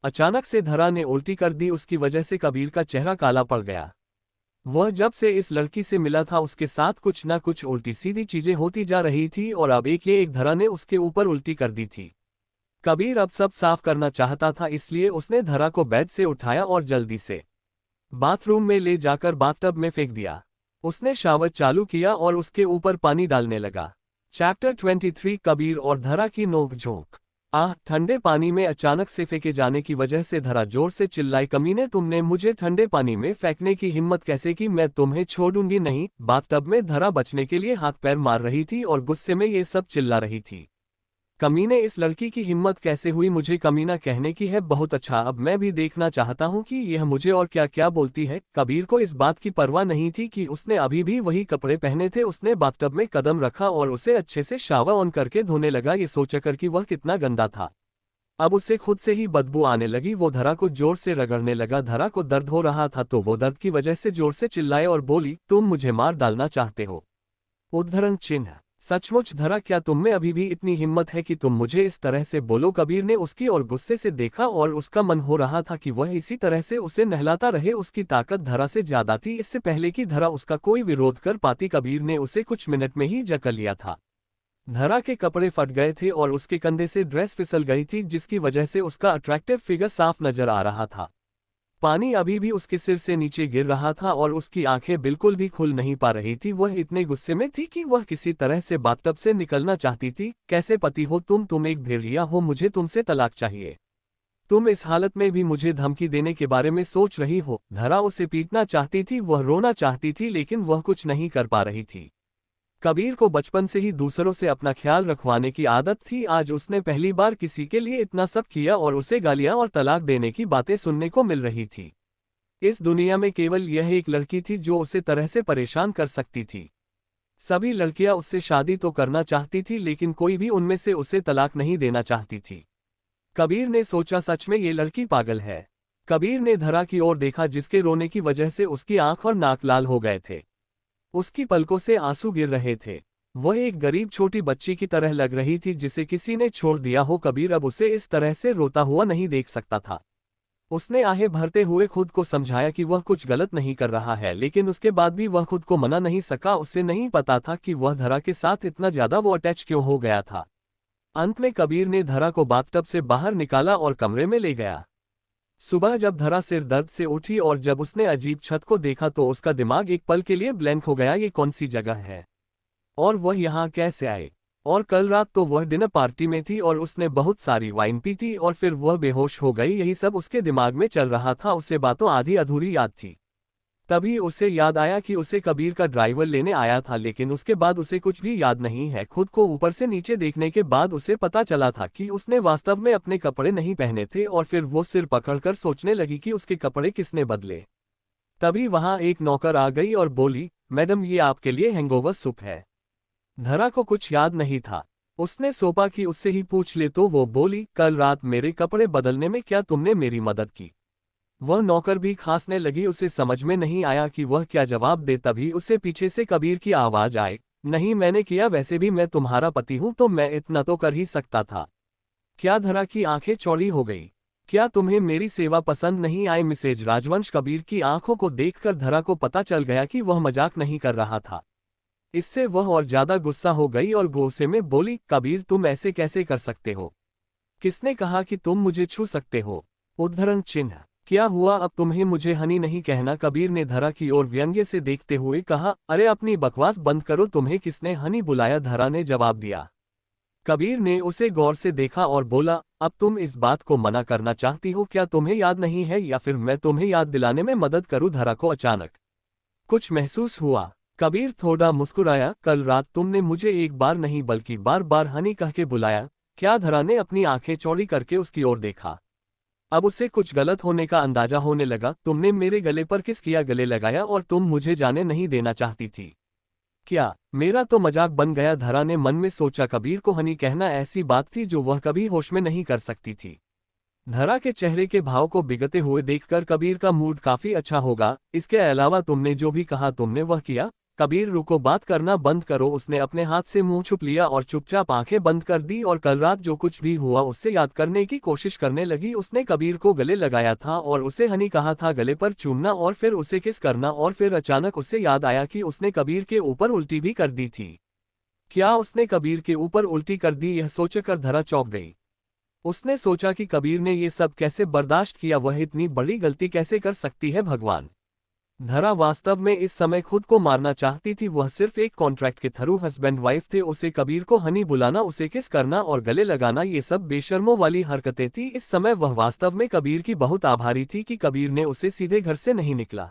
अचानक से धरा ने उल्टी कर दी, उसकी वजह से कबीर का चेहरा काला पड़ गया। वह जब से इस लड़की से मिला था उसके साथ कुछ ना कुछ उल्टी सीधी चीजें होती जा रही थी और अब एक धरा ने उसके ऊपर उल्टी कर दी थी। कबीर अब सब साफ करना चाहता था, इसलिए उसने धरा को बेड से उठाया और जल्दी से बाथरूम में ले जाकर बाथटब में फेंक दिया। उसने शावर चालू किया और उसके ऊपर पानी डालने लगा। चैप्टर 23 कबीर और धरा की नोकझोंक। ठंडे पानी में अचानक से फेंके जाने की वजह से धरा जोर से चिल्लाई, कमीने तुमने मुझे ठंडे पानी में फेंकने की हिम्मत कैसे की? मैं तुम्हें छोड़ूंगी नहीं। बाथटब में धरा बचने के लिए हाथ पैर मार रही थी और गुस्से में ये सब चिल्ला रही थी। कमीने, इस लड़की की हिम्मत कैसे हुई मुझे कमीना कहने की? है बहुत अच्छा, अब मैं भी देखना चाहता हूँ कि यह मुझे और क्या क्या बोलती है। कबीर को इस बात की परवाह नहीं थी कि उसने अभी भी वही कपड़े पहने थे। उसने बाथटब में कदम रखा और उसे अच्छे से शावर ऑन करके धोने लगा, ये सोचकर कि वह कितना गंदा था। अब उसे खुद से ही बदबू आने लगी। वो धरा को जोर से रगड़ने लगा। धरा को दर्द हो रहा था तो वो दर्द की वजह से जोर से चिल्लाए और बोली, तुम मुझे मार डालना चाहते हो? उद्धरण चिन्ह। सचमुच धरा, क्या तुम में अभी भी इतनी हिम्मत है कि तुम मुझे इस तरह से बोलो? कबीर ने उसकी ओर गुस्से से देखा और उसका मन हो रहा था कि वह इसी तरह से उसे नहलाता रहे। उसकी ताकत धरा से ज्यादा थी। इससे पहले कि धरा उसका कोई विरोध कर पाती, कबीर ने उसे कुछ मिनट में ही जकड़ लिया था। धरा के कपड़े फट गए थे और उसके कंधे से ड्रेस फिसल गई थी, जिसकी वजह से उसका अट्रैक्टिव फिगर साफ नजर आ रहा था। पानी अभी भी उसके सिर से नीचे गिर रहा था और उसकी आंखें बिल्कुल भी खुल नहीं पा रही थी। वह इतने गुस्से में थी कि वह किसी तरह से बाथटब से निकलना चाहती थी। कैसे पति हो तुम एक भेड़िया हो, मुझे तुमसे तलाक चाहिए। तुम इस हालत में भी मुझे धमकी देने के बारे में सोच रही हो? धरा उसे पीटना चाहती थी, वह रोना चाहती थी, लेकिन वह कुछ नहीं कर पा रही थी। कबीर को बचपन से ही दूसरों से अपना ख्याल रखवाने की आदत थी। आज उसने पहली बार किसी के लिए इतना सब किया और उसे गालियां और तलाक देने की बातें सुनने को मिल रही थी। इस दुनिया में केवल यह एक लड़की थी जो उसे तरह से परेशान कर सकती थी। सभी लड़कियां उससे शादी तो करना चाहती थी, लेकिन कोई भी उनमें से उसे तलाक नहीं देना चाहती थी। कबीर ने सोचा, सच में ये लड़की पागल है। कबीर ने धरा की ओर देखा, जिसके रोने की वजह से उसकी आंख और नाक लाल हो गए थे। उसकी पलकों से आंसू गिर रहे थे। वह एक गरीब छोटी बच्ची की तरह लग रही थी जिसे किसी ने छोड़ दिया हो। कबीर अब उसे इस तरह से रोता हुआ नहीं देख सकता था। उसने आहें भरते हुए खुद को समझाया कि वह कुछ गलत नहीं कर रहा है, लेकिन उसके बाद भी वह खुद को मना नहीं सका। उसे नहीं पता था कि वह धरा के साथ इतना ज्यादा वो अटैच क्यों हो गया था। अंत में कबीर ने धरा को बाथटब से बाहर निकाला और कमरे में ले गया। सुबह जब धरा सिर दर्द से उठी और जब उसने अजीब छत को देखा तो उसका दिमाग एक पल के लिए ब्लैंक हो गया। ये कौन सी जगह है और वह यहाँ कैसे आए? और कल रात तो वह डिनर पार्टी में थी और उसने बहुत सारी वाइन पी थी और फिर वह बेहोश हो गई। यही सब उसके दिमाग में चल रहा था। उसे बातों आधी अधूरी याद थी। तभी उसे याद आया कि उसे कबीर का ड्राइवर लेने आया था, लेकिन उसके बाद उसे कुछ भी याद नहीं है। खुद को ऊपर से नीचे देखने के बाद उसे पता चला था कि उसने वास्तव में अपने कपड़े नहीं पहने थे और फिर वो सिर पकड़कर सोचने लगी कि उसके कपड़े किसने बदले। तभी वहां एक नौकर आ गई और बोली, मैडम ये आपके लिए हैंगओवर सूप है। धरा को कुछ याद नहीं था। उसने सोचा कि उससे ही पूछ ले तो वो बोली, कल रात मेरे कपड़े बदलने में क्या तुमने मेरी मदद की? वह नौकर भी खांसने लगी। उसे समझ में नहीं आया कि वह क्या जवाब दे। तभी उसे पीछे से कबीर की आवाज आई, नहीं मैंने किया, वैसे भी मैं तुम्हारा पति हूं तो मैं इतना तो कर ही सकता था। क्या? धरा की आंखें चौड़ी हो गई। क्या तुम्हें मेरी सेवा पसंद नहीं आई मिसेज राजवंश? कबीर की आंखों को देखकर धरा को पता चल गया कि वह मजाक नहीं कर रहा था। इससे वह और ज्यादा गुस्सा हो गई और गुस्से में बोली, कबीर तुम ऐसे कैसे कर सकते हो? किसने कहा कि तुम मुझे छू सकते हो? उद्धरण चिन्ह। क्या हुआ, अब तुम्हें मुझे हनी नहीं कहना? कबीर ने धरा की ओर व्यंग्य से देखते हुए कहा, अरे अपनी बकवास बंद करो, तुम्हें किसने हनी बुलाया? धरा ने जवाब दिया। कबीर ने उसे गौर से देखा और बोला, अब तुम इस बात को मना करना चाहती हो? क्या तुम्हें याद नहीं है या फिर मैं तुम्हें याद दिलाने में मदद करूं? धरा को अचानक कुछ महसूस हुआ। कबीर थोड़ा मुस्कुराया, कल रात तुमने मुझे एक बार नहीं बल्कि बार बार हनी कह के बुलाया क्या? धरा ने अपनी आंखें चौड़ी करके उसकी ओर देखा। अब उसे कुछ गलत होने का अंदाजा होने लगा। तुमने मेरे गले पर किस किया गले लगाया और तुम मुझे जाने नहीं देना चाहती थी क्या? मेरा तो मजाक बन गया, धरा ने मन में सोचा। कबीर को हनी कहना ऐसी बात थी जो वह कभी होश में नहीं कर सकती थी। धरा के चेहरे के भाव को बिगड़ते हुए देखकर कबीर का मूड काफी अच्छा होगा। इसके अलावा तुमने जो भी कहा तुमने वह किया। कबीर रुको, बात करना बंद करो। उसने अपने हाथ से मुंह छुप लिया और चुपचाप आंखें बंद कर दी और कल रात जो कुछ भी हुआ उससे याद करने की कोशिश करने लगी। उसने कबीर को गले लगाया था और उसे हनी कहा था गले पर चूमना और फिर उसे किस करना, और फिर अचानक उसे याद आया कि उसने कबीर के ऊपर उल्टी भी कर दी थी। क्या उसने कबीर के ऊपर उल्टी कर दी? यह सोचकर धरा चौंक गई। उसने सोचा कि कबीर ने ये सब कैसे बर्दाश्त किया, वह इतनी बड़ी गलती कैसे कर सकती है भगवान। धरा वास्तव में इस समय खुद को मारना चाहती थी। वह सिर्फ एक कॉन्ट्रैक्ट के थ्रू हस्बैंड वाइफ थे। उसे कबीर को हनी बुलाना, उसे किस करना और गले लगाना, ये सब बेशर्मों वाली हरकतें थी। इस समय वह वास्तव में कबीर की बहुत आभारी थी कि कबीर ने उसे सीधे घर से नहीं निकला,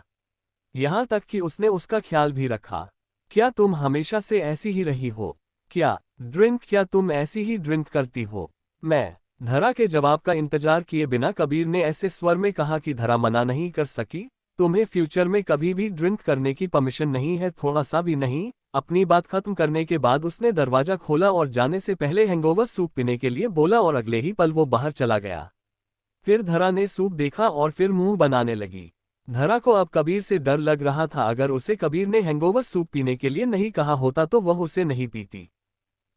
यहाँ तक कि उसने उसका ख्याल भी रखा। क्या तुम हमेशा से ऐसी ही रही हो? क्या तुम ऐसी ही ड्रिंक करती हो? मैं धरा के जवाब का इंतजार किए बिना कबीर ने ऐसे स्वर में कहा कि धरा मना नहीं कर सकी। तुम्हें फ्यूचर में कभी भी ड्रिंक करने की परमिशन नहीं है, थोड़ा सा भी नहीं। अपनी बात खत्म करने के बाद उसने दरवाजा खोला और जाने से पहले हैंगओवर सूप पीने के लिए बोला और अगले ही पल वो बाहर चला गया। फिर धरा ने सूप देखा और फिर मुंह बनाने लगी। धरा को अब कबीर से डर लग रहा था। अगर उसे कबीर ने हैंगओवर सूप पीने के लिए नहीं कहा होता तो वह उसे नहीं पीती।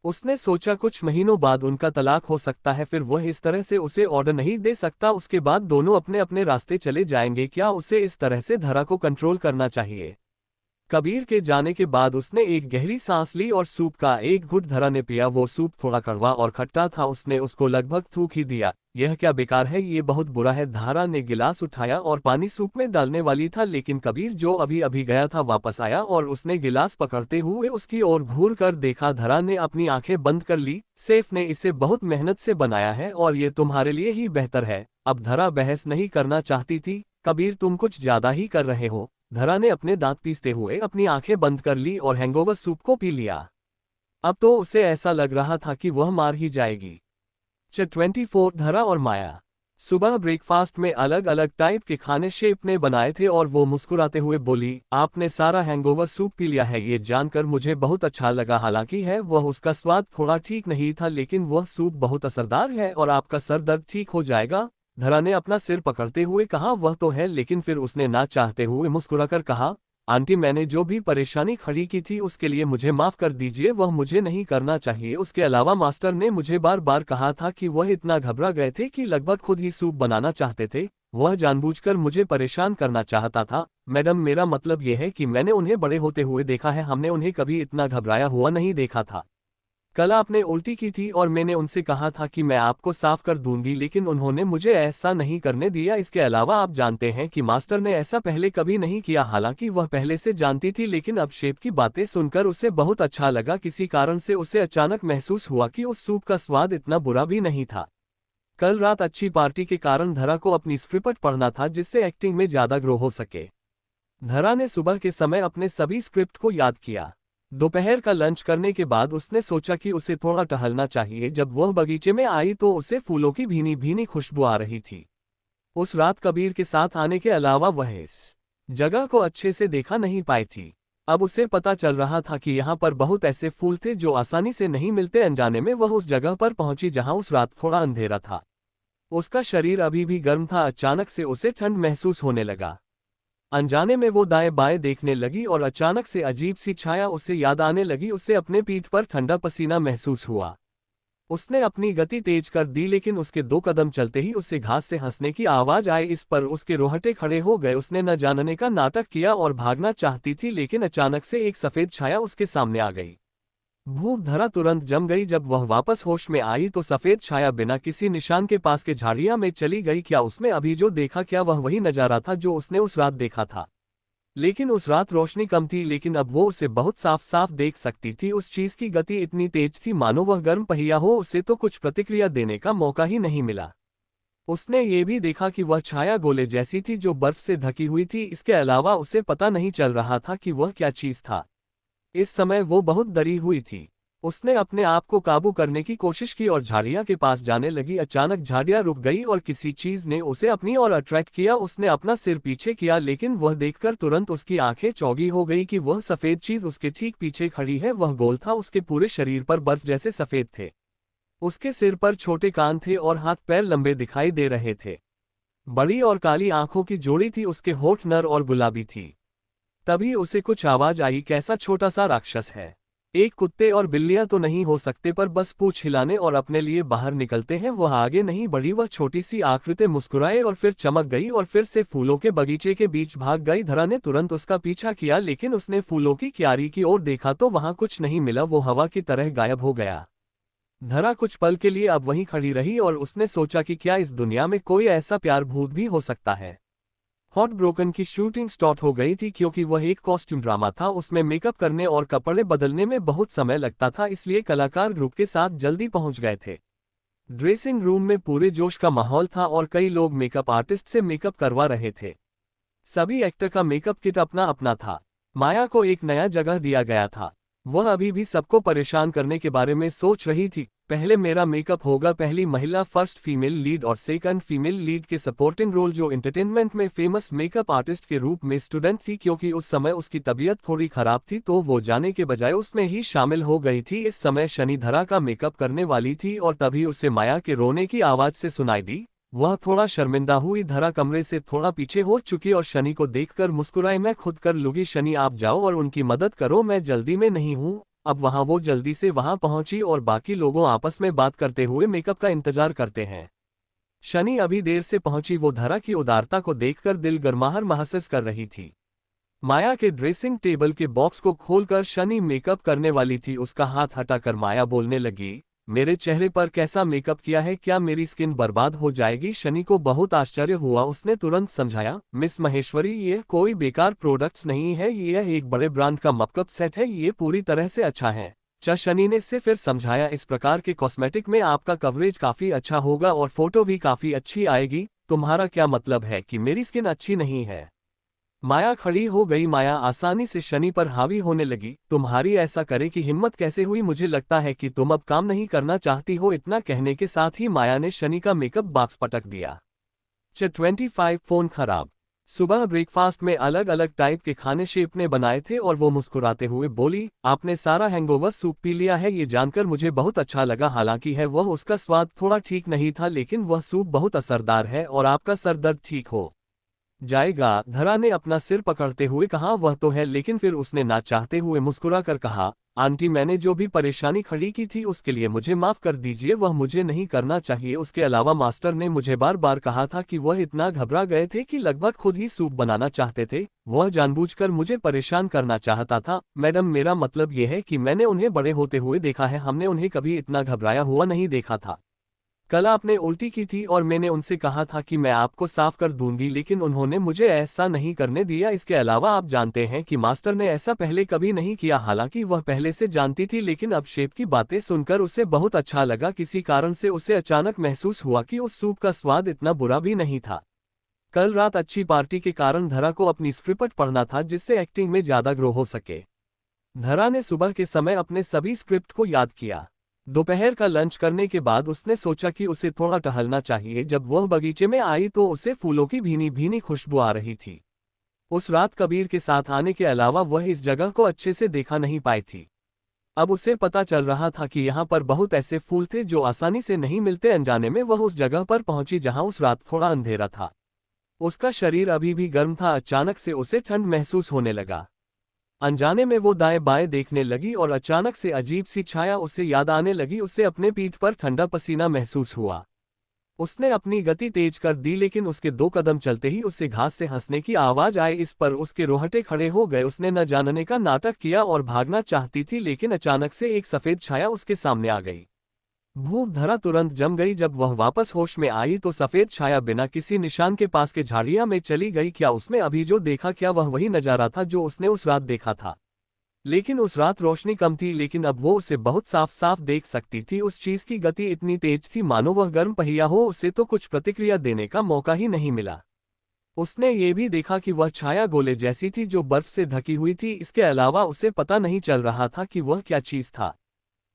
उसने सोचा कुछ महीनों बाद उनका तलाक हो सकता है, फिर वह इस तरह से उसे ऑर्डर नहीं दे सकता। उसके बाद दोनों अपने अपने रास्ते चले जाएंगे। क्या उसे इस तरह से धरा को कंट्रोल करना चाहिए? कबीर के जाने के बाद उसने एक गहरी सांस ली और सूप का एक घुट धरा ने पिया। वो सूप थोड़ा कड़वा और खट्टा था। उसने उसको लगभग थूक ही दिया। यह क्या बेकार है, ये बहुत बुरा है। धरा ने गिलास उठाया और पानी सूप में डालने वाली था, लेकिन कबीर जो अभी अभी गया था वापस आया और उसने गिलास पकड़ते हुए उसकी ओर घूर कर देखा। धरा ने अपनी आंखें बंद कर ली। सेफ ने इसे बहुत मेहनत से बनाया है और ये तुम्हारे लिए ही बेहतर है। अब धरा बहस नहीं करना चाहती थी। कबीर तुम कुछ ज्यादा ही कर रहे हो। धरा ने अपने दांत पीसते हुए अपनी आंखें बंद कर ली और हैंगओवर सूप को पी लिया। अब तो उसे ऐसा लग रहा था कि वह मार ही जाएगी। 24 धरा और माया सुबह ब्रेकफास्ट में अलग अलग टाइप के खाने शेफ ने बनाए थे और वो मुस्कुराते हुए बोली, आपने सारा हैंगओवर सूप पी लिया है। ये जानकर मुझे बहुत अच्छा लगा। हालांकि है वह उसका स्वाद थोड़ा ठीक नहीं था, लेकिन वह सूप बहुत असरदार है और आपका सर दर्द ठीक हो जाएगा। धरा ने अपना सिर पकड़ते हुए कहा, वह तो है, लेकिन फिर उसने ना चाहते हुए मुस्कुराकर कहा, आंटी मैंने जो भी परेशानी खड़ी की थी उसके लिए मुझे माफ कर दीजिए। वह मुझे नहीं करना चाहिए। उसके अलावा मास्टर ने मुझे बार बार कहा था कि वह इतना घबरा गए थे कि लगभग खुद ही सूप बनाना चाहते थे। वह जानबूझकर मुझे परेशान करना चाहता था। मैडम मेरा मतलब यह है कि मैंने उन्हें बड़े होते हुए देखा है, हमने उन्हें कभी इतना घबराया हुआ नहीं देखा था। कल आपने उल्टी की थी और मैंने उनसे कहा था कि मैं आपको साफ कर दूंगी, लेकिन उन्होंने मुझे ऐसा नहीं करने दिया। इसके अलावा आप जानते हैं कि मास्टर ने ऐसा पहले कभी नहीं किया। हालांकि वह पहले से जानती थी, लेकिन अब शेफ की बातें सुनकर उसे बहुत अच्छा लगा। किसी कारण से उसे अचानक महसूस हुआ कि उस सूप का स्वाद इतना बुरा भी नहीं था। कल रात अच्छी पार्टी के कारण धरा को अपनी स्क्रिप्ट पढ़ना था, जिससे एक्टिंग में ज्यादा ग्रो हो सके। धरा ने सुबह के समय अपने सभी स्क्रिप्ट को याद किया। दोपहर का लंच करने के बाद उसने सोचा कि उसे थोड़ा टहलना चाहिए। जब वह बगीचे में आई तो उसे फूलों की भीनी भीनी खुशबू आ रही थी। उस रात कबीर के साथ आने के अलावा वह इस जगह को अच्छे से देखा नहीं पाई थी। अब उसे पता चल रहा था कि यहाँ पर बहुत ऐसे फूल थे जो आसानी से नहीं मिलते। अनजाने में वह उस जगह पर पहुंची जहां उस रात थोड़ा अंधेरा था। उसका शरीर अभी भी गर्म था। अचानक से उसे ठंड महसूस होने लगा। अनजाने में वो दाएं बाएं देखने लगी और अचानक से अजीब सी छाया उसे याद आने लगी। उसे अपने पीठ पर ठंडा पसीना महसूस हुआ। उसने अपनी गति तेज कर दी, लेकिन उसके 2 कदम चलते ही उसे घास से हंसने की आवाज आई। इस पर उसके रोहटे खड़े हो गए। उसने न जानने का नाटक किया और भागना चाहती थी, लेकिन अचानक से एक सफेद छाया उसके सामने आ गई। भूख धरा तुरंत जम गई। जब वह वापस होश में आई तो सफेद छाया बिना किसी निशान के पास के झाड़ियां में चली गई। क्या उसने अभी जो देखा, क्या वह वही नजारा था जो उसने उस रात देखा था? लेकिन उस रात रोशनी कम थी, लेकिन अब वो उसे बहुत साफ साफ देख सकती थी। उस चीज की गति इतनी तेज थी मानो वह गर्म पहिया हो। उसे तो कुछ प्रतिक्रिया देने का मौका ही नहीं मिला। उसने ये भी देखा कि वह छाया गोले जैसी थी जो बर्फ से ढकी हुई थी। इसके अलावा उसे पता नहीं चल रहा था कि वह क्या चीज था। इस समय वो बहुत डरी हुई थी। उसने अपने आप को काबू करने की कोशिश की और झाड़ियां के पास जाने लगी। अचानक झाड़ियां रुक गई और किसी चीज ने उसे अपनी ओर अट्रैक्ट किया। उसने अपना सिर पीछे किया, लेकिन वह देखकर तुरंत उसकी आंखें चौगी हो गई कि वह सफेद चीज उसके ठीक पीछे खड़ी है। वह गोल था, उसके पूरे शरीर पर बर्फ जैसे सफेद थे। उसके सिर पर छोटे कान थे और हाथ पैर लंबे दिखाई दे रहे थे। बड़ी और काली आंखों की जोड़ी थी, उसके होठ नर और गुलाबी थी। तभी उसे कुछ आवाज आई, कैसा छोटा सा राक्षस है। एक कुत्ते और बिल्लियां तो नहीं हो सकते, पर बस पूंछ हिलाने और अपने लिए बाहर निकलते हैं। वह आगे नहीं बढ़ी। वह छोटी सी आकृति मुस्कुराए और फिर चमक गई और फिर से फूलों के बगीचे के बीच भाग गई। धरा ने तुरंत उसका पीछा किया, लेकिन उसने फूलों की क्यारी की ओर देखा तो वहां कुछ नहीं मिला। वो हवा की तरह गायब हो गया। धरा कुछ पल के लिए अब वहीं खड़ी रही और उसने सोचा कि क्या इस दुनिया में कोई ऐसा प्यार भूत भी हो सकता है। हॉट ब्रोकन की शूटिंग स्टार्ट हो गई थी। क्योंकि वह एक कॉस्ट्यूम ड्रामा था, उसमें मेकअप करने और कपड़े बदलने में बहुत समय लगता था, इसलिए कलाकार ग्रुप के साथ जल्दी पहुंच गए थे। ड्रेसिंग रूम में पूरे जोश का माहौल था और कई लोग मेकअप आर्टिस्ट से मेकअप करवा रहे थे। सभी एक्टर का मेकअप किट अपना अपना था। माया को एक नया जगह दिया गया था। वह अभी भी सबको परेशान करने के बारे में सोच रही थी। पहले मेरा मेकअप होगा, पहली महिला फर्स्ट फीमेल लीड और सेकंड फीमेल लीड के सपोर्टिंग रोल, जो एंटरटेनमेंट में फेमस मेकअप आर्टिस्ट के रूप में स्टूडेंट थी। क्योंकि उस समय उसकी तबीयत थोड़ी खराब थी तो वो जाने के बजाय उसमें ही शामिल हो गई थी। इस समय शनि धरा का मेकअप करने वाली थी और तभी उसे माया के रोने की आवाज से सुनाई दी। वह थोड़ा शर्मिंदा हुई। धरा कमरे से थोड़ा पीछे हो चुकी और शनि को देखकर मुस्कुराई, मैं खुद कर लूंगी शनि, आप जाओ और उनकी मदद करो, मैं जल्दी में नहीं हूँ। अब वहां वो जल्दी से वहां पहुंची और बाकी लोगों आपस में बात करते हुए मेकअप का इंतजार करते हैं। शनि अभी देर से पहुंची। वो धरा की उदारता को देखकर दिल गर्माहट महसूस कर रही थी। माया के ड्रेसिंग टेबल के बॉक्स को खोलकर शनि मेकअप करने वाली थी। उसका हाथ हटाकर माया बोलने लगी, मेरे चेहरे पर कैसा मेकअप किया है, क्या मेरी स्किन बर्बाद हो जाएगी। शनि को बहुत आश्चर्य हुआ। उसने तुरंत समझाया, मिस महेश्वरी, ये कोई बेकार प्रोडक्ट्स नहीं है, ये एक बड़े ब्रांड का मेकअप सेट है, ये पूरी तरह से अच्छा है। शनि ने से फिर समझाया, इस प्रकार के कॉस्मेटिक में आपका कवरेज काफी अच्छा होगा और फोटो भी काफी अच्छी आएगी। तुम्हारा क्या मतलब है कि मेरी स्किन अच्छी नहीं है। माया खड़ी हो गई। माया आसानी से शनि पर हावी होने लगी। तुम्हारी ऐसा करे की हिम्मत कैसे हुई, मुझे लगता है कि तुम अब काम नहीं करना चाहती हो। इतना कहने के साथ ही माया ने शनि का मेकअप बॉक्स पटक दिया। 25 फोन खराब। सुबह ब्रेकफास्ट में अलग अलग टाइप के खाने शेफ ने बनाए थे और वो मुस्कुराते हुए बोली, आपने सारा हैंगओवर सूप पी लिया है, ये जानकर मुझे बहुत अच्छा लगा। हालांकि है वह उसका स्वाद थोड़ा ठीक नहीं था, लेकिन वह सूप बहुत असरदार है और आपका सर दर्द ठीक हो जाएगा। धरा ने अपना सिर पकड़ते हुए कहा, वह तो है, लेकिन फिर उसने ना चाहते हुए मुस्कुरा कर कहा, आंटी, मैंने जो भी परेशानी खड़ी की थी उसके लिए मुझे माफ कर दीजिए, वह मुझे नहीं करना चाहिए। उसके अलावा मास्टर ने मुझे बार बार कहा था कि वह इतना घबरा गए थे कि लगभग खुद ही सूप बनाना चाहते थे। वह जानबूझकर मुझे परेशान करना चाहता था। मैडम, मेरा मतलब यह है कि मैंने उन्हें बड़े होते हुए देखा है, हमने उन्हें कभी इतना घबराया हुआ नहीं देखा था। कल आपने उल्टी की थी और मैंने उनसे कहा था कि मैं आपको साफ कर दूंगी, लेकिन उन्होंने मुझे ऐसा नहीं करने दिया। इसके अलावा आप जानते हैं कि मास्टर ने ऐसा पहले कभी नहीं किया। हालांकि वह पहले से जानती थी, लेकिन अब शेफ की बातें सुनकर उसे बहुत अच्छा लगा। किसी कारण से उसे अचानक महसूस हुआ कि उस सूप का स्वाद इतना बुरा भी नहीं था। कल रात अच्छी पार्टी के कारण धरा को अपनी स्क्रिप्ट पढ़ना था, जिससे एक्टिंग में ज्यादा ग्रो हो सके। धरा ने सुबह के समय अपने सभी स्क्रिप्ट को याद किया। दोपहर का लंच करने के बाद उसने सोचा कि उसे थोड़ा टहलना चाहिए। जब वह बगीचे में आई तो उसे फूलों की भीनी भीनी खुशबू आ रही थी। उस रात कबीर के साथ आने के अलावा वह इस जगह को अच्छे से देखा नहीं पाई थी। अब उसे पता चल रहा था कि यहाँ पर बहुत ऐसे फूल थे जो आसानी से नहीं मिलते। अनजाने में वह उस जगह पर पहुंची जहाँ उस रात थोड़ा अंधेरा था। उसका शरीर अभी भी गर्म था। अचानक से उसे ठंड महसूस होने लगा। अनजाने में वो दाएं बाएं देखने लगी और अचानक से अजीब सी छाया उसे याद आने लगी। उसे अपने पीठ पर ठंडा पसीना महसूस हुआ। उसने अपनी गति तेज कर दी, लेकिन उसके 2 कदम चलते ही उसे घास से हंसने की आवाज आई। इस पर उसके रोहटे खड़े हो गए। उसने न जानने का नाटक किया और भागना चाहती थी, लेकिन अचानक से एक सफेद छाया उसके सामने आ गई। भूख धरा तुरंत जम गई। जब वह वापस होश में आई तो सफेद छाया बिना किसी निशान के पास के झाड़ियां में चली गई। क्या उसने अभी जो देखा, क्या वह वही नजारा था जो उसने उस रात देखा था? लेकिन उस रात रोशनी कम थी, लेकिन अब वो उसे बहुत साफ साफ देख सकती थी। उस चीज की गति इतनी तेज थी मानो वह गर्म पहिया हो। उसे तो कुछ प्रतिक्रिया देने का मौका ही नहीं मिला। उसने ये भी देखा कि वह छाया गोले जैसी थी जो बर्फ से ढकी हुई थी। इसके अलावा उसे पता नहीं चल रहा था कि वह क्या चीज था।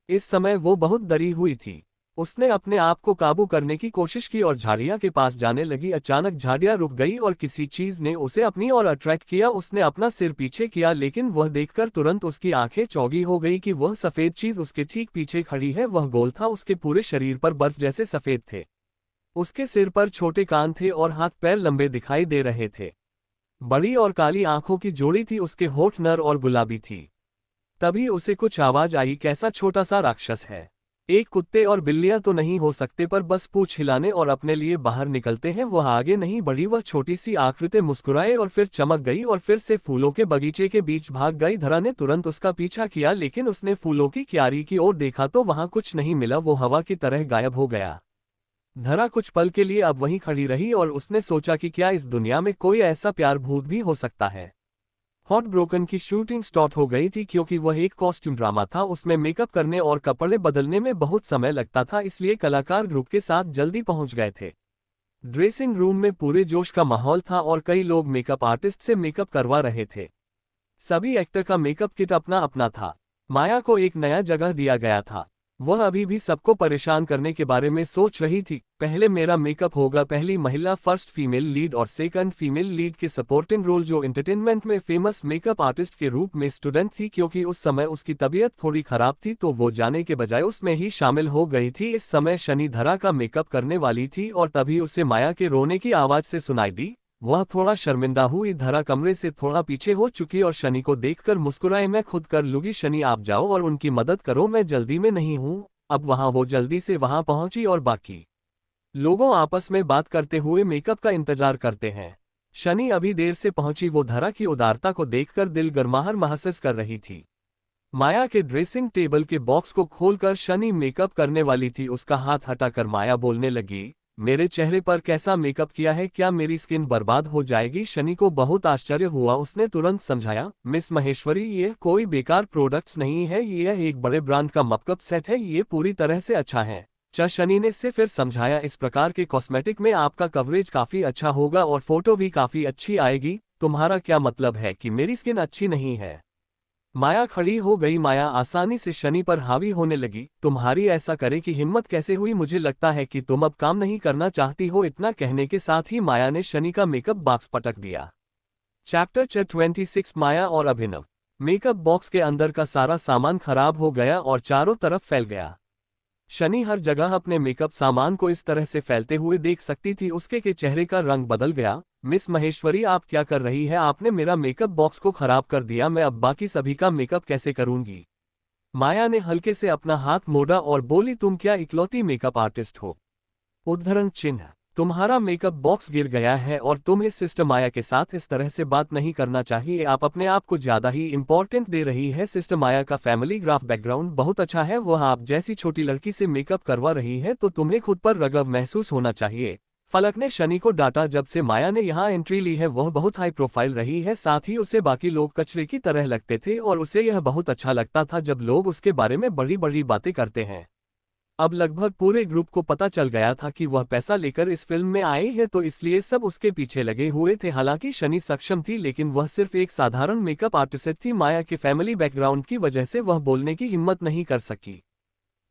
इस समय वो बहुत डरी हुई थी। उसने अपने आप को काबू करने की कोशिश की और झाड़ियां के पास जाने लगी। अचानक झाड़ियां रुक गई और किसी चीज ने उसे अपनी ओर अट्रैक्ट किया। उसने अपना सिर पीछे किया, लेकिन वह देखकर तुरंत उसकी आंखें चौगी हो गई कि वह सफेद चीज उसके ठीक पीछे खड़ी है। वह गोल था, उसके पूरे शरीर पर बर्फ जैसे सफेद थे। उसके सिर पर छोटे कान थे और हाथ पैर लंबे दिखाई दे रहे थे। बड़ी और काली आंखों की जोड़ी थी, उसके होठ नर और गुलाबी थी। तभी उसे कुछ आवाज आई, कैसा छोटा सा राक्षस है। एक कुत्ते और बिल्लियां तो नहीं हो सकते, पर बस पूंछ हिलाने और अपने लिए बाहर निकलते हैं। वह आगे नहीं बढ़ी। वह छोटी सी आकृति मुस्कुराए और फिर चमक गई और फिर से फूलों के बगीचे के बीच भाग गई। धरा ने तुरंत उसका पीछा किया, लेकिन उसने फूलों की क्यारी की ओर देखा तो वहां कुछ नहीं मिला। वो हवा की तरह गायब हो गया। धरा कुछ पल के लिए अब वहीं खड़ी रही और उसने सोचा कि क्या इस दुनिया में कोई ऐसा प्यार भूत भी हो सकता है। हॉट ब्रोकन की शूटिंग स्टार्ट हो गई थी। क्योंकि वह एक कॉस्ट्यूम ड्रामा था, उसमें मेकअप करने और कपड़े बदलने में बहुत समय लगता था, इसलिए कलाकार ग्रुप के साथ जल्दी पहुंच गए थे। ड्रेसिंग रूम में पूरे जोश का माहौल था और कई लोग मेकअप आर्टिस्ट से मेकअप करवा रहे थे। सभी एक्टर का मेकअप किट अपना अपना था। माया को एक नया जगह दिया गया था। वह अभी भी सबको परेशान करने के बारे में सोच रही थी। पहले मेरा मेकअप होगा, पहली महिला फर्स्ट फीमेल लीड और सेकंड फीमेल लीड के सपोर्टिंग रोल, जो एंटरटेनमेंट में फेमस मेकअप आर्टिस्ट के रूप में स्टूडेंट थी। क्योंकि उस समय उसकी तबीयत थोड़ी खराब थी तो वो जाने के बजाय उसमें ही शामिल हो गई थी। इस समय शनि धरा का मेकअप करने वाली थी और तभी उसे माया के रोने की आवाज से सुनाई दी। वह थोड़ा शर्मिंदा हुई। धरा कमरे से थोड़ा पीछे हो चुकी और शनि को देखकर मुस्कुराए, मैं खुद कर लूंगी शनि, आप जाओ और उनकी मदद करो, मैं जल्दी में नहीं हूं। अब वहां वो जल्दी से वहां पहुंची और बाकी लोगों आपस में बात करते हुए मेकअप का इंतजार करते हैं। शनि अभी देर से पहुंची। वो धरा की उदारता को देखकर दिल गर्माहट महसूस कर रही थी। माया के ड्रेसिंग टेबल के बॉक्स को खोलकर शनि मेकअप करने वाली थी। उसका हाथ हटाकर माया बोलने लगी, मेरे चेहरे पर कैसा मेकअप किया है, क्या मेरी स्किन बर्बाद हो जाएगी। शनि को बहुत आश्चर्य हुआ। उसने तुरंत समझाया, मिस महेश्वरी, ये कोई बेकार प्रोडक्ट्स नहीं है, ये एक बड़े ब्रांड का मेकअप सेट है, ये पूरी तरह से अच्छा है। शनि ने से फिर समझाया, इस प्रकार के कॉस्मेटिक में आपका कवरेज काफी अच्छा होगा और फोटो भी काफी अच्छी आएगी। तुम्हारा क्या मतलब है कि मेरी स्किन अच्छी नहीं है। माया खड़ी हो गई। माया आसानी से शनि पर हावी होने लगी। तुम्हारी ऐसा करे कि हिम्मत कैसे हुई, मुझे लगता है कि तुम अब काम नहीं करना चाहती हो। इतना कहने के साथ ही माया ने शनि का मेकअप बॉक्स पटक दिया। चैप्टर 26 माया और अभिनव। मेकअप बॉक्स के अंदर का सारा सामान खराब हो गया और चारों तरफ फैल गया। शनि हर जगह अपने मेकअप सामान को इस तरह से फैलते हुए देख सकती थी। उसके के चेहरे का रंग बदल गया। मिस महेश्वरी, आप क्या कर रही है, आपने मेरा मेकअप बॉक्स को खराब कर दिया, मैं अब बाकी सभी का मेकअप कैसे करूंगी। माया ने हल्के से अपना हाथ मोड़ा और बोली, तुम क्या इकलौती मेकअप आर्टिस्ट हो। उद्धरण चिन्ह, तुम्हारा मेकअप बॉक्स गिर गया है और तुम इस सिस्टर माया के साथ इस तरह से बात नहीं करना चाहिए। आप अपने आप को ज्यादा ही इंपॉर्टेंट दे रही है। सिस्टर माया का फैमिली ग्राफ बैकग्राउंड बहुत अच्छा है। वह आप जैसी छोटी लड़की से मेकअप करवा रही है तो तुम्हें खुद पर गर्व महसूस होना चाहिए। फलक ने शनि को डांटा। जब से माया ने यहाँ एंट्री ली है वह बहुत हाई प्रोफाइल रही है, साथ ही उसे बाकी लोग कचरे की तरह लगते थे और उसे यह बहुत अच्छा लगता था जब लोग उसके बारे में बड़ी बड़ी बातें करते हैं। अब लगभग पूरे ग्रुप को पता चल गया था कि वह पैसा लेकर इस फिल्म में आई है, तो इसलिए सब उसके पीछे लगे हुए थे। हालांकि शनि सक्षम थी, लेकिन वह सिर्फ एक साधारण मेकअप आर्टिस्ट थी। माया के फैमिली बैकग्राउंड की वजह से वह बोलने की हिम्मत नहीं कर सकी।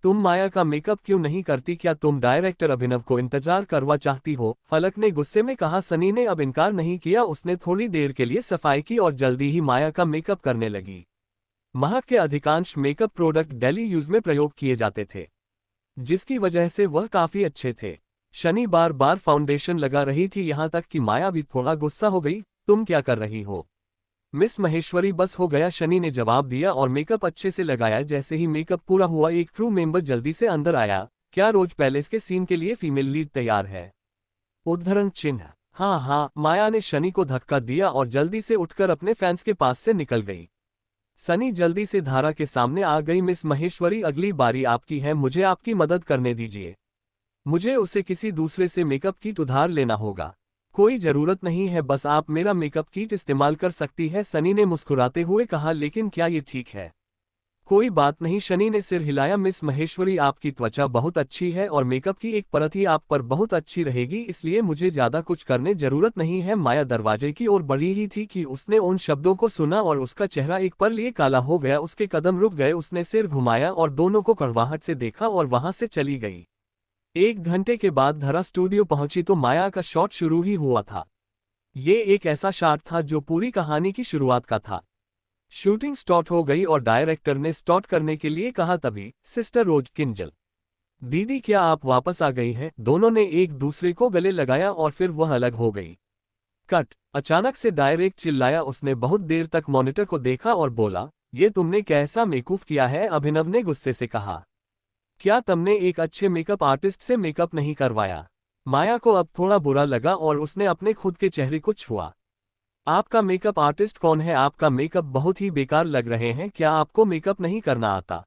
तुम माया का मेकअप क्यों नहीं करती, क्या तुम डायरेक्टर अभिनव को इंतजार करवा चाहती हो, फलक ने गुस्से में कहा। सनी ने अब इनकार नहीं किया। उसने थोड़ी देर के लिए सफाई की और जल्दी ही माया का मेकअप करने लगी। महक के अधिकांश मेकअप प्रोडक्ट डेली यूज में प्रयोग किए जाते थे, जिसकी वजह से वह काफी अच्छे थे। शनि बार बार फाउंडेशन लगा रही थी, यहां तक कि माया भी थोड़ा गुस्सा हो गई। तुम क्या कर रही हो मिस महेश्वरी, बस हो गया, शनि ने जवाब दिया और मेकअप अच्छे से लगाया। जैसे ही मेकअप पूरा हुआ एक क्रू मेंबर जल्दी से अंदर आया। क्या रोज पैलेस के सीन के लिए फीमेल लीड तैयार है। उद्धरण चिन्ह, हाँ हाँ। माया ने शनि को धक्का दिया और जल्दी से उठकर अपने फैंस के पास से निकल गई। सनी जल्दी से धारा के सामने आ गई। मिस महेश्वरी, अगली बारी आपकी है, मुझे आपकी मदद करने दीजिए। मुझे उसे किसी दूसरे से मेकअप किट उधार लेना होगा। कोई जरूरत नहीं है, बस आप मेरा मेकअप किट इस्तेमाल कर सकती है, सनी ने मुस्कुराते हुए कहा। लेकिन क्या ये ठीक है। कोई बात नहीं, शनि ने सिर हिलाया। मिस महेश्वरी, आपकी त्वचा बहुत अच्छी है और मेकअप की एक परत ही आप पर बहुत अच्छी रहेगी, इसलिए मुझे ज्यादा कुछ करने जरूरत नहीं है। माया दरवाजे की ओर बढ़ी ही थी कि उसने उन शब्दों को सुना और उसका चेहरा एक पल लिए काला हो गया। उसके कदम रुक गए, उसने सिर घुमाया और दोनों को कड़वाहट से देखा और वहां से चली गई। 1 घंटे के बाद धरा स्टूडियो पहुंची तो माया का शॉट शुरू ही हुआ था। ये एक ऐसा शॉट था जो पूरी कहानी की शुरुआत का था। शूटिंग स्टार्ट हो गई और डायरेक्टर ने स्टार्ट करने के लिए कहा, तभी सिस्टर रोज किंजल, दीदी क्या आप वापस आ गई हैं? दोनों ने एक दूसरे को गले लगाया और फिर वह अलग हो गई। कट। अचानक से डायरेक्ट चिल्लाया। उसने बहुत देर तक मॉनिटर को देखा और बोला, ये तुमने कैसा मेकअप किया है? अभिनव ने गुस्से से कहा, क्या तुमने एक अच्छे मेकअप आर्टिस्ट से मेकअप नहीं करवाया? माया को अब थोड़ा बुरा लगा और उसने अपने खुद के चेहरे को छुआ। आपका मेकअप आर्टिस्ट कौन है? आपका मेकअप बहुत ही बेकार लग रहे हैं, क्या आपको मेकअप नहीं करना आता?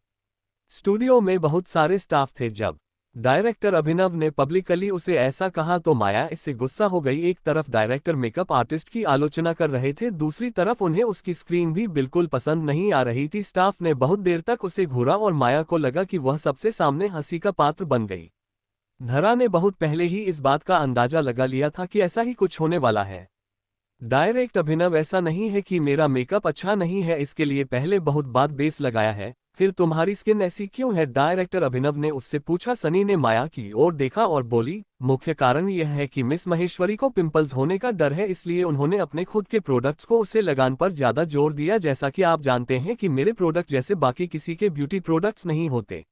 स्टूडियो में बहुत सारे स्टाफ थे। जब डायरेक्टर अभिनव ने पब्लिकली उसे ऐसा कहा तो माया इससे गुस्सा हो गई। एक तरफ डायरेक्टर मेकअप आर्टिस्ट की आलोचना कर रहे थे, दूसरी तरफ उन्हें उसकी स्क्रीन भी बिल्कुल पसंद नहीं आ रही थी। स्टाफ ने बहुत देर तक उसे घूरा और माया को लगा कि वह सबसे सामने हंसी का पात्र बन गई। धरा ने बहुत पहले ही इस बात का अंदाजा लगा लिया था कि ऐसा ही कुछ होने वाला है। डायरेक्ट अभिनव, ऐसा नहीं है कि मेरा मेकअप अच्छा नहीं है, इसके लिए पहले बहुत बार बेस लगाया है, फिर तुम्हारी स्किन ऐसी क्यों है? डायरेक्टर अभिनव ने उससे पूछा। सनी ने माया की ओर देखा और बोली, मुख्य कारण यह है कि मिस महेश्वरी को पिंपल्स होने का डर है, इसलिए उन्होंने अपने खुद के प्रोडक्ट्स को उसे लगान पर ज्यादा जोर दिया। जैसा कि आप जानते हैं कि मेरे प्रोडक्ट जैसे बाकी किसी के ब्यूटी प्रोडक्ट्स नहीं होते।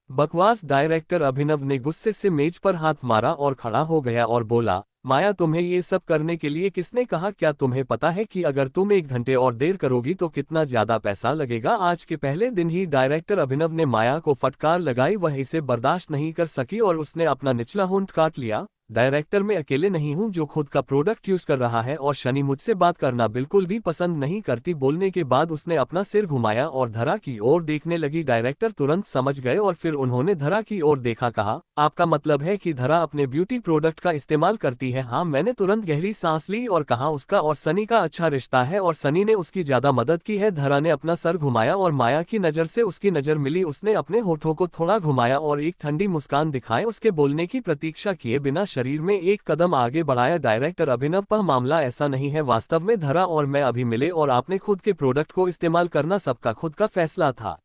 बकवास। डायरेक्टर अभिनव ने गुस्से से मेज पर हाथ मारा और खड़ा हो गया और बोला, माया तुम्हें ये सब करने के लिए किसने कहा? क्या तुम्हें पता है कि अगर तुम 1 घंटे और देर करोगी तो कितना ज्यादा पैसा लगेगा? आज के पहले दिन ही डायरेक्टर अभिनव ने माया को फटकार लगाई। वह इसे बर्दाश्त नहीं कर सकी और उसने अपना निचला होंठ काट लिया। डायरेक्टर, मैं अकेले नहीं हूं जो खुद का प्रोडक्ट यूज कर रहा है और शनि मुझसे बात करना बिल्कुल भी पसंद नहीं करती। बोलने के बाद उसने अपना सिर घुमाया और धरा की ओर देखने लगी। डायरेक्टर तुरंत समझ गए और फिर उन्होंने धरा की ओर देखा। कहा, आपका मतलब है कि धरा अपने ब्यूटी प्रोडक्ट का इस्तेमाल करती है? हाँ। मैंने तुरंत गहरी सांस ली और कहा, उसका और सनी का अच्छा रिश्ता है और सनी ने उसकी ज्यादा मदद की है। धरा ने अपना सर घुमाया और माया की नजर से उसकी नजर मिली। उसने अपने होठों को थोड़ा घुमाया और एक ठंडी मुस्कान दिखाए उसके बोलने की प्रतीक्षा किए बिना शरीर में एक कदम आगे बढ़ाया। डायरेक्टर अभिनव, पर मामला ऐसा नहीं है। वास्तव में धरा और मैं अभी मिले और आपने खुद के प्रोडक्ट को इस्तेमाल करना सबका खुद का फैसला था,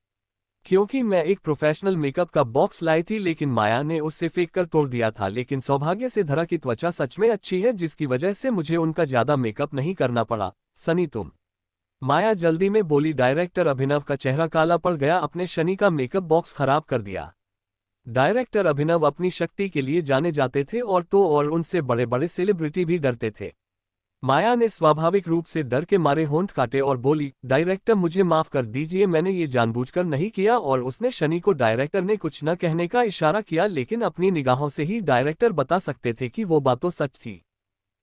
क्योंकि मैं एक प्रोफेशनल मेकअप का बॉक्स लाई थी लेकिन माया ने उससे फेंक कर तोड़ दिया था। लेकिन सौभाग्य से धरा की त्वचा सच में अच्छी है, जिसकी वजह से मुझे उनका ज्यादा मेकअप नहीं करना पड़ा। सनी तुम, माया जल्दी में बोली। डायरेक्टर अभिनव का चेहरा काला पड़ गया। अपने शनि का मेकअप बॉक्स खराब कर दिया। डायरेक्टर अभिनव अपनी शक्ति के लिए जाने जाते थे और उनसे बड़े बड़े सेलिब्रिटी भी डरते थे। माया ने स्वाभाविक रूप से डर के मारे होंठ काटे और बोली, डायरेक्टर मुझे माफ कर दीजिए, मैंने ये जानबूझकर नहीं किया। और उसने शनि को डायरेक्टर ने कुछ न कहने का इशारा किया, लेकिन अपनी निगाहों से ही डायरेक्टर बता सकते थे कि वो बातों सच थी।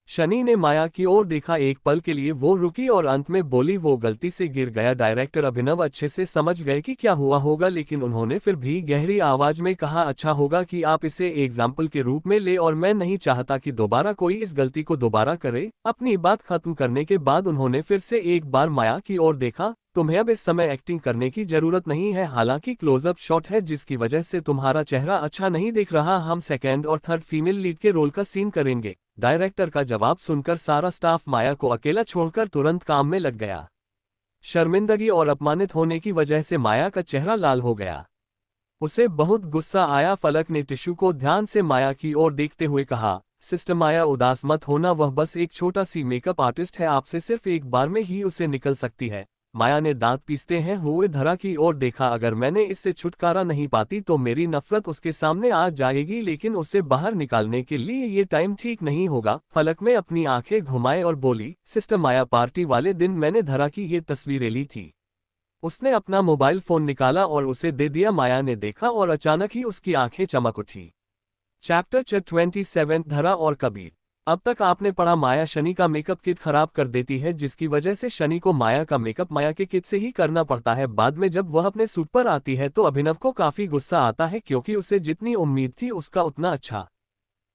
शनि ने माया की ओर देखा। एक पल के लिए वो रुकी और अंत में बोली, वो गलती से गिर गया। डायरेक्टर अभिनव अच्छे से समझ गए कि क्या हुआ होगा, लेकिन उन्होंने फिर भी गहरी आवाज में कहा, अच्छा होगा कि आप इसे एग्जाम्पल के रूप में ले और मैं नहीं चाहता कि दोबारा कोई इस गलती को दोबारा करे। अपनी बात खत्म करने के बाद उन्होंने फिर से एक बार माया की ओर देखा, तुम्हें अब इस समय एक्टिंग करने की जरूरत नहीं है। हालांकि क्लोजअप शॉट है जिसकी वजह से तुम्हारा चेहरा अच्छा नहीं दिख रहा। हम सेकेंड और थर्ड फीमेल लीड के रोल का सीन करेंगे। डायरेक्टर का जवाब सुनकर सारा स्टाफ माया को अकेला छोड़कर तुरंत काम में लग गया। शर्मिंदगी और अपमानित होने की वजह से माया का चेहरा लाल हो गया। उसे बहुत गुस्सा आया। फलक ने टिश्यू को ध्यान से माया की ओर देखते हुए कहा, सिस्टर माया उदास मत होना, वह बस एक छोटा सी मेकअप आर्टिस्ट है, आपसे सिर्फ एक बार में ही उसे निकल सकती है। माया ने दांत पीसते हैं हुए धरा की ओर देखा, अगर मैंने इससे छुटकारा नहीं पाती तो मेरी नफरत उसके सामने आ जाएगी, लेकिन उसे बाहर निकालने के लिए ये टाइम ठीक नहीं होगा। फलक में अपनी आंखें घुमाए और बोली, सिस्टर माया पार्टी वाले दिन मैंने धरा की ये तस्वीरें ली थी। उसने अपना मोबाइल फोन निकाला और उसे दे दिया। माया ने देखा और अचानक ही उसकी आंखें चमक उठी। चैप्टर 27 धरा और कबीर। अब तक आपने पढ़ा, माया शनि का मेकअप किट खराब कर देती है, जिसकी वजह से शनि को माया का मेकअप माया के किट से ही करना पड़ता है। बाद में जब वह अपने सूट पर आती है तो अभिनव को काफी गुस्सा आता है, क्योंकि उसे जितनी उम्मीद थी उसका उतना अच्छा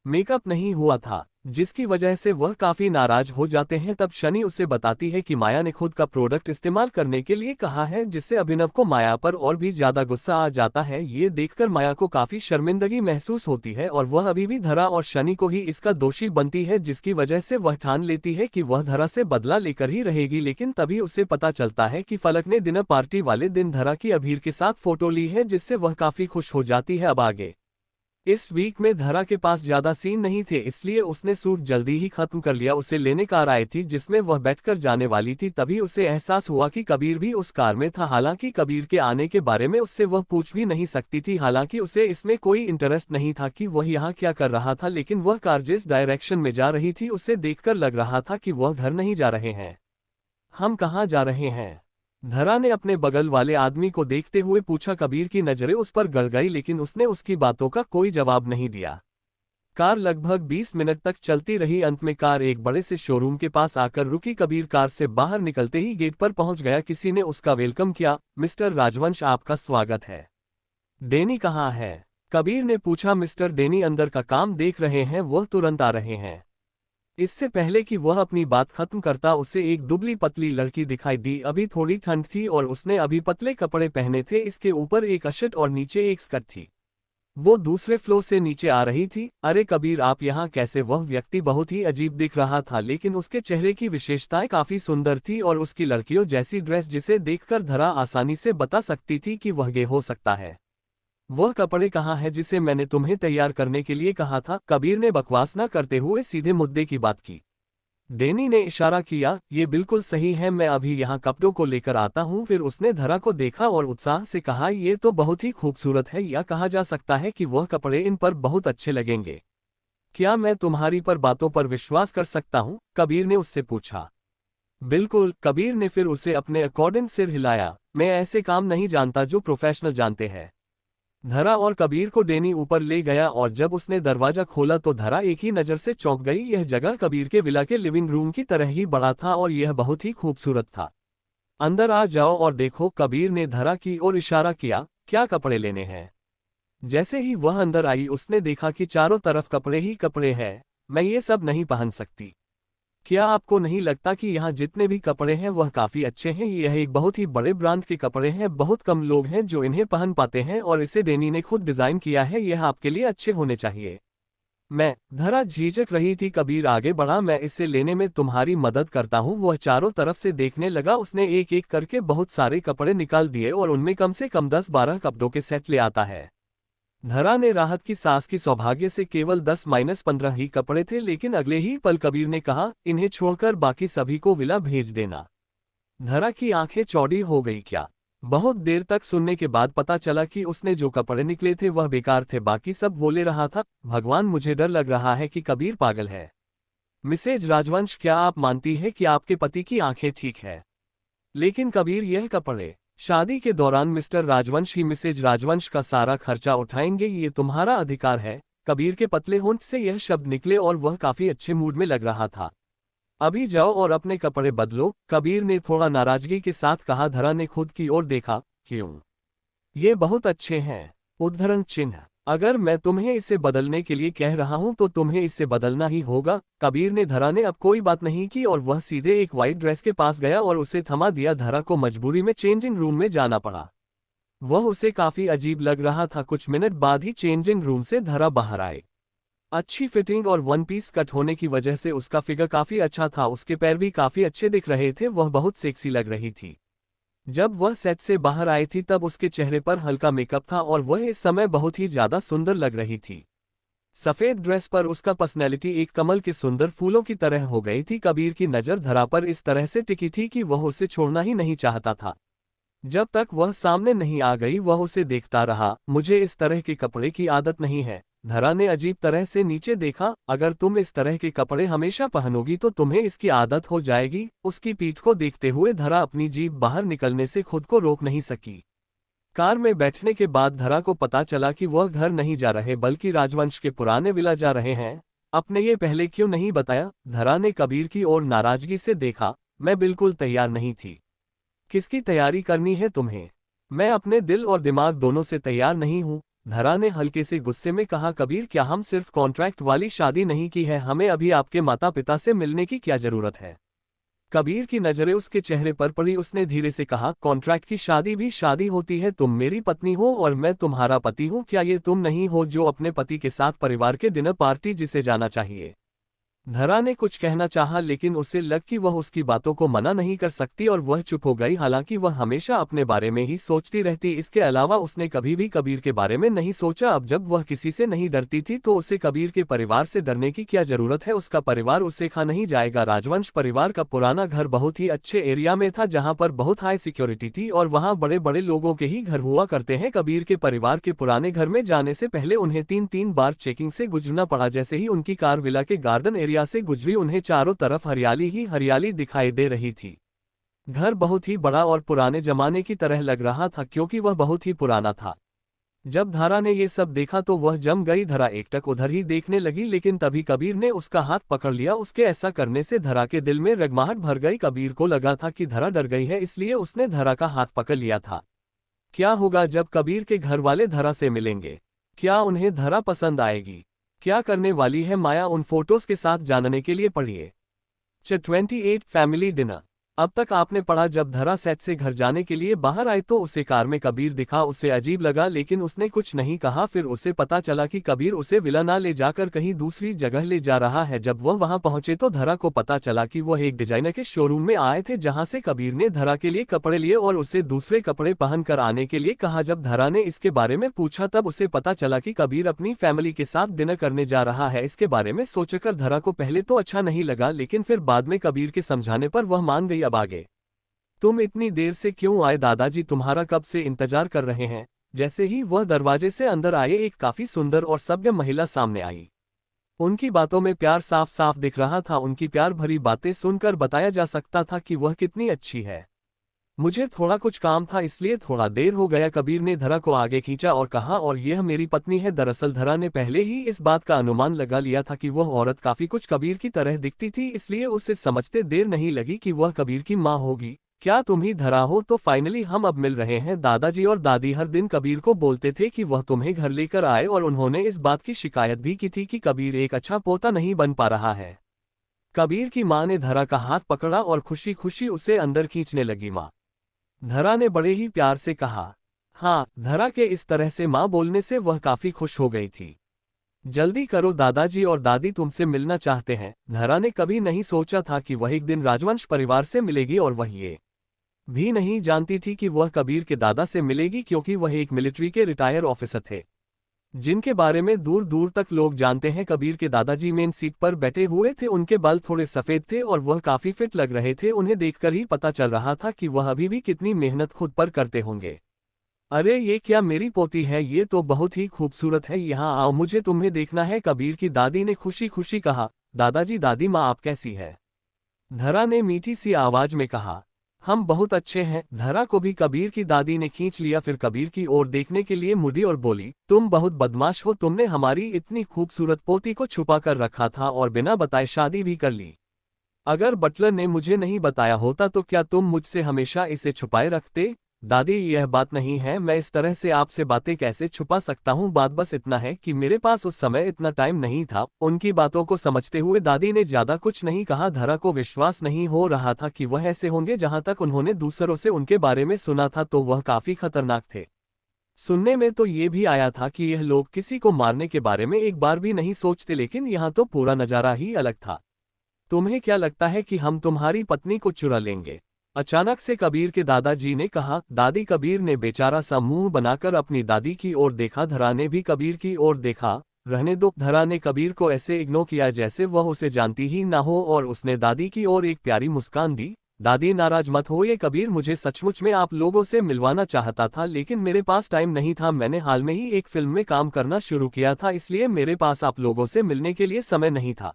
मेकअप नहीं हुआ था, जिसकी वजह से वह काफी नाराज हो जाते हैं। तब शनि उसे बताती है कि माया ने खुद का प्रोडक्ट इस्तेमाल करने के लिए कहा है, जिससे अभिनव को माया पर और भी ज्यादा गुस्सा आ जाता है। ये देखकर माया को काफी शर्मिंदगी महसूस होती है और वह अभी भी धरा और शनि को ही इसका दोषी बनती है, जिसकी वजह से वह ठान लेती है कि वह धरा से बदला लेकर ही रहेगी। लेकिन तभी उसे पता चलता है कि फलक ने डिनर पार्टी वाले दिन धरा की अभीर के साथ फोटो ली है, जिससे वह काफी खुश हो जाती है। अब आगे इस वीक में धरा के पास ज्यादा सीन नहीं थे, इसलिए उसने सूट जल्दी ही खत्म कर लिया। उसे लेने कार आई थी जिसमें वह बैठकर जाने वाली थी। तभी उसे एहसास हुआ कि कबीर भी उस कार में था। हालांकि कबीर के आने के बारे में उससे वह पूछ भी नहीं सकती थी, हालांकि उसे इसमें कोई इंटरेस्ट नहीं था कि वह यहाँ क्या कर रहा था। लेकिन वह कार जिस डायरेक्शन में जा रही थी उसे देखकर लग रहा था कि वह घर नहीं जा रहे हैं। हम कहाँ जा रहे हैं? धरा ने अपने बगल वाले आदमी को देखते हुए पूछा। कबीर की नजरें उस पर गड़ गई, लेकिन उसने उसकी बातों का कोई जवाब नहीं दिया। कार लगभग 20 मिनट तक चलती रही। अंत में कार एक बड़े से शोरूम के पास आकर रुकी। कबीर कार से बाहर निकलते ही गेट पर पहुंच गया। किसी ने उसका वेलकम किया। मिस्टर राजवंश, आपका स्वागत है। डेनी कहाँ है? कबीर ने पूछा। मिस्टर डेनी अंदर का काम देख रहे हैं, वह तुरंत आ रहे हैं। इससे पहले कि वह अपनी बात खत्म करता, उसे एक दुबली पतली लड़की दिखाई दी। अभी थोड़ी ठंड थी और उसने अभी पतले कपड़े पहने थे। इसके ऊपर एक शर्ट और नीचे एक स्कर्ट थी। वो दूसरे फ्लोर से नीचे आ रही थी। अरे कबीर, आप यहाँ कैसे? वह व्यक्ति बहुत ही अजीब दिख रहा था, लेकिन उसके चेहरे की विशेषताएं काफी सुंदर थी और उसकी लड़कियों जैसी ड्रेस, जिसे देखकर धरा आसानी से बता सकती थी कि वह गे हो सकता है। वह कपड़े कहाँ है जिसे मैंने तुम्हें तैयार करने के लिए कहा था? कबीर ने बकवास न करते हुए सीधे मुद्दे की बात की। डेनी ने इशारा किया। ये बिल्कुल सही है, मैं अभी यहाँ कपड़ों को लेकर आता हूँ। फिर उसने धरा को देखा और उत्साह से कहा, ये तो बहुत ही खूबसूरत है, या कहा जा सकता है कि वह कपड़े इन पर बहुत अच्छे लगेंगे। क्या मैं तुम्हारी पर बातों पर विश्वास कर सकता हूँ? कबीर ने उससे पूछा। बिल्कुल, कबीर ने फिर उसे अपने अकॉर्डिंग सिर हिलाया। मैं ऐसे काम नहीं जानता जो प्रोफेशनल जानते हैं। धरा और कबीर को डेनी ऊपर ले गया और जब उसने दरवाजा खोला तो धरा एक ही नज़र से चौंक गई। यह जगह कबीर के विला के लिविंग रूम की तरह ही बड़ा था और यह बहुत ही खूबसूरत था। अंदर आ जाओ और देखो, कबीर ने धरा की ओर इशारा किया। क्या कपड़े लेने हैं? जैसे ही वह अंदर आई उसने देखा कि चारों तरफ कपड़े ही कपड़े हैं। मैं ये सब नहीं पहन सकती। क्या आपको नहीं लगता कि यहाँ जितने भी कपड़े हैं वह काफ़ी अच्छे हैं? यह एक बहुत ही बड़े ब्रांड के कपड़े हैं, बहुत कम लोग हैं जो इन्हें पहन पाते हैं और इसे डेनी ने खुद डिज़ाइन किया है। यह आपके लिए अच्छे होने चाहिए। धरा झिझक रही थी। कबीर आगे बढ़ा। मैं इसे लेने में तुम्हारी मदद करता हूँ। वह चारों तरफ से देखने लगा। उसने एक एक करके बहुत सारे कपड़े निकाल दिए और उनमें कम से कम 10-12 कपड़ों के सेट ले आता है। धरा ने राहत की सांस की। सौभाग्य से केवल 10-15 ही कपड़े थे, लेकिन अगले ही पल कबीर ने कहा, इन्हें छोड़कर बाकी सभी को विला भेज देना। धरा की आंखें चौड़ी हो गई। क्या? बहुत देर तक सुनने के बाद पता चला कि उसने जो कपड़े निकले थे वह बेकार थे। बाकी सब बोले रहा था। भगवान, मुझे डर लग रहा है कि कबीर पागल है। मिसेज राजवंश, क्या आप मानती है कि आपके पति की आंखें ठीक है? लेकिन कबीर, यह कपड़े शादी के दौरान मिस्टर राजवंश ही मिसेज राजवंश का सारा खर्चा उठाएंगे। ये तुम्हारा अधिकार है। कबीर के पतले होंठ से यह शब्द निकले और वह काफी अच्छे मूड में लग रहा था। अभी जाओ और अपने कपड़े बदलो, कबीर ने थोड़ा नाराजगी के साथ कहा। धरा ने खुद की ओर देखा। क्यों? ये बहुत अच्छे हैं। उद्धरण चिन्ह। अगर मैं तुम्हें इसे बदलने के लिए कह रहा हूं तो तुम्हें इसे बदलना ही होगा। कबीर ने धरा ने अब कोई बात नहीं की और वह सीधे एक वाइट ड्रेस के पास गया और उसे थमा दिया। धरा को मजबूरी में चेंजिंग रूम में जाना पड़ा। वह उसे काफी अजीब लग रहा था। कुछ मिनट बाद ही चेंजिंग रूम से धरा बाहर आए। अच्छी फिटिंग और वन पीस कट होने की वजह से उसका फिगर काफी अच्छा था। उसके पैर भी काफी अच्छे दिख रहे थे। वह बहुत सेक्सी लग रही थी। जब वह सेट से बाहर आई थी तब उसके चेहरे पर हल्का मेकअप था और वह इस समय बहुत ही ज्यादा सुंदर लग रही थी। सफेद ड्रेस पर उसका पर्सनैलिटी एक कमल के सुंदर फूलों की तरह हो गई थी। कबीर की नज़र धरा पर इस तरह से टिकी थी कि वह उसे छोड़ना ही नहीं चाहता था। जब तक वह सामने नहीं आ गई वह उसे देखता रहा। मुझे इस तरह के कपड़े की आदत नहीं है। धरा ने अजीब तरह से नीचे देखा। अगर तुम इस तरह के कपड़े हमेशा पहनोगी तो तुम्हें इसकी आदत हो जाएगी। उसकी पीठ को देखते हुए धरा अपनी जीभ बाहर निकलने से खुद को रोक नहीं सकी। कार में बैठने के बाद धरा को पता चला कि वह घर नहीं जा रहे बल्कि राजवंश के पुराने विला जा रहे हैं। आपने ये पहले क्यों नहीं बताया? धरा ने कबीर की ओर नाराजगी से देखा। मैं बिल्कुल तैयार नहीं थी। किसकी तैयारी करनी है तुम्हें? मैं अपने दिल और दिमाग दोनों से तैयार नहीं हूँ। धरा ने हल्के से गुस्से में कहा, कबीर क्या हम सिर्फ कॉन्ट्रैक्ट वाली शादी नहीं की है, हमें अभी आपके माता पिता से मिलने की क्या जरूरत है। कबीर की नजरें उसके चेहरे पर पड़ी, उसने धीरे से कहा, कॉन्ट्रैक्ट की शादी भी शादी होती है, तुम मेरी पत्नी हो और मैं तुम्हारा पति हूँ, क्या ये तुम नहीं हो जो अपने पति के साथ परिवार के डिनर पार्टी जिसे जाना चाहिए। धरा ने कुछ कहना चाहा लेकिन उसे लग कि वह उसकी बातों को मना नहीं कर सकती और वह चुप हो गई। हालांकि वह हमेशा अपने बारे में ही सोचती रहती, इसके अलावा उसने कभी भी कबीर के बारे में नहीं सोचा। अब जब वह किसी से नहीं डरती थी तो उसे कबीर के परिवार से डरने की क्या जरूरत है। उसका परिवार उसे खा नहीं जाएगा। राजवंश परिवार का पुराना घर बहुत ही अच्छे एरिया में था जहां पर बहुत हाई सिक्योरिटी थी और वहां बड़े बड़े लोगों के ही घर हुआ करते हैं। कबीर के परिवार के पुराने घर में जाने से पहले उन्हें 3-3 बार चेकिंग से गुजरना पड़ा। जैसे ही उनकी कार विला के गार्डन एरिया से गुजरी उन्हें चारों तरफ हरियाली ही हरियाली दिखाई दे रही थी। घर बहुत ही बड़ा और पुराने जमाने की तरह लग रहा था क्योंकि वह बहुत ही पुराना था। जब धरा ने ये सब देखा तो वह जम गई। धरा एकटक उधर ही देखने लगी लेकिन तभी कबीर ने उसका हाथ पकड़ लिया। उसके ऐसा करने से धरा के दिल में रगमाहट भर गई। कबीर को लगा था कि धरा डर गई है इसलिए उसने धरा का हाथ पकड़ लिया था। क्या होगा जब कबीर के घर वाले धरा से मिलेंगे? क्या उन्हें धरा पसंद आएगी? क्या करने वाली है माया उन फोटोज के साथ जानने के लिए पढ़िए चैप्टर 28 फैमिली डिनर। अब तक आपने पढ़ा जब धरा सेट से घर जाने के लिए बाहर आई तो उसे कार में कबीर दिखा। उसे अजीब लगा लेकिन उसने कुछ नहीं कहा। फिर उसे पता चला कि कबीर उसे विला ना ले जाकर कहीं दूसरी जगह ले जा रहा है। जब वह वहां पहुंचे तो धरा को पता चला कि वह एक डिजाइनर के शोरूम में आए थे जहां से कबीर ने धरा के लिए कपड़े लिए और उसे दूसरे कपड़े पहन कर आने के लिए कहा। जब धरा ने इसके बारे में पूछा तब उसे पता चला कि कबीर अपनी फैमिली के साथ डिनर करने जा रहा है। इसके बारे में सोचकर धरा को पहले तो अच्छा नहीं लगा लेकिन फिर बाद में कबीर के समझाने पर वह मान गई। अब आगे तुम इतनी देर से क्यों आए? दादाजी तुम्हारा कब से इंतजार कर रहे हैं। जैसे ही वह दरवाजे से अंदर आए एक काफी सुंदर और सभ्य महिला सामने आई। उनकी बातों में प्यार साफ साफ दिख रहा था। उनकी प्यार भरी बातें सुनकर बताया जा सकता था कि वह कितनी अच्छी है। मुझे थोड़ा कुछ काम था इसलिए थोड़ा देर हो गया। कबीर ने धरा को आगे खींचा और कहा, और यह मेरी पत्नी है। दरअसल धरा ने पहले ही इस बात का अनुमान लगा लिया था कि वह औरत काफी कुछ कबीर की तरह दिखती थी, इसलिए उसे समझते देर नहीं लगी कि वह कबीर की माँ होगी। क्या तुम ही धरा हो? तो फाइनली हम अब मिल रहे हैं। दादाजी और दादी हर दिन कबीर को बोलते थे कि वह तुम्हें घर लेकर आए और उन्होंने इस बात की शिकायत भी की थी कि कबीर एक अच्छा पोता नहीं बन पा रहा है। कबीर की माँ ने धरा का हाथ पकड़ा और खुशी खुशी उसे अंदर खींचने लगी। माँ, धरा ने बड़े ही प्यार से कहा। हाँ, धरा के इस तरह से माँ बोलने से वह काफी खुश हो गई थी। जल्दी करो, दादाजी और दादी तुमसे मिलना चाहते हैं। धरा ने कभी नहीं सोचा था कि वह एक दिन राजवंश परिवार से मिलेगी और वह ये भी नहीं जानती थी कि वह कबीर के दादा से मिलेगी क्योंकि वह एक मिलिट्री के रिटायर ऑफिसर थे जिनके बारे में दूर दूर तक लोग जानते हैं। कबीर के दादाजी मेन सीट पर बैठे हुए थे। उनके बाल थोड़े सफेद थे और वह काफी फिट लग रहे थे। उन्हें देखकर ही पता चल रहा था कि वह अभी भी कितनी मेहनत खुद पर करते होंगे। अरे ये क्या मेरी पोती है? ये तो बहुत ही खूबसूरत है। यहाँ आओ, मुझे तुम्हें देखना है। कबीर की दादी ने खुशी खुशी कहा। दादाजी, दादी माँ आप कैसी है? धरा ने मीठी सी आवाज में कहा। हम बहुत अच्छे हैं। धरा को भी कबीर की दादी ने खींच लिया। फिर कबीर की ओर देखने के लिए मुड़ी और बोली, तुम बहुत बदमाश हो। तुमने हमारी इतनी खूबसूरत पोती को छुपा कर रखा था और बिना बताए शादी भी कर ली। अगर बटलर ने मुझे नहीं बताया होता तो क्या तुम मुझसे हमेशा इसे छुपाए रखते? दादी, यह बात नहीं है। मैं इस तरह से आपसे बातें कैसे छुपा सकता हूँ? बात बस इतना है कि मेरे पास उस समय इतना टाइम नहीं था। उनकी बातों को समझते हुए दादी ने ज्यादा कुछ नहीं कहा। धरा को विश्वास नहीं हो रहा था कि वह ऐसे होंगे। जहां तक उन्होंने दूसरों से उनके बारे में सुना था तो वह काफी खतरनाक थे। सुनने में तो ये भी आया था कि यह लोग किसी को मारने के बारे में एक बार भी नहीं सोचते, लेकिन यहाँ तो पूरा नजारा ही अलग था। तुम्हें क्या लगता है कि हम तुम्हारी पत्नी को चुरा लेंगे? अचानक से कबीर के दादाजी ने कहा। दादी, कबीर ने बेचारा सा मुंह बनाकर अपनी दादी की ओर देखा। धरा ने भी कबीर की ओर देखा। रहने दो। धरा ने कबीर को ऐसे इग्नोर किया जैसे वह उसे जानती ही ना हो और उसने दादी की ओर एक प्यारी मुस्कान दी। दादी, नाराज मत हो। ये कबीर मुझे सचमुच में आप लोगों से मिलवाना चाहता था लेकिन मेरे पास टाइम नहीं था। मैंने हाल में ही एक फिल्म में काम करना शुरू किया था, इसलिए मेरे पास आप लोगों से मिलने के लिए समय नहीं था।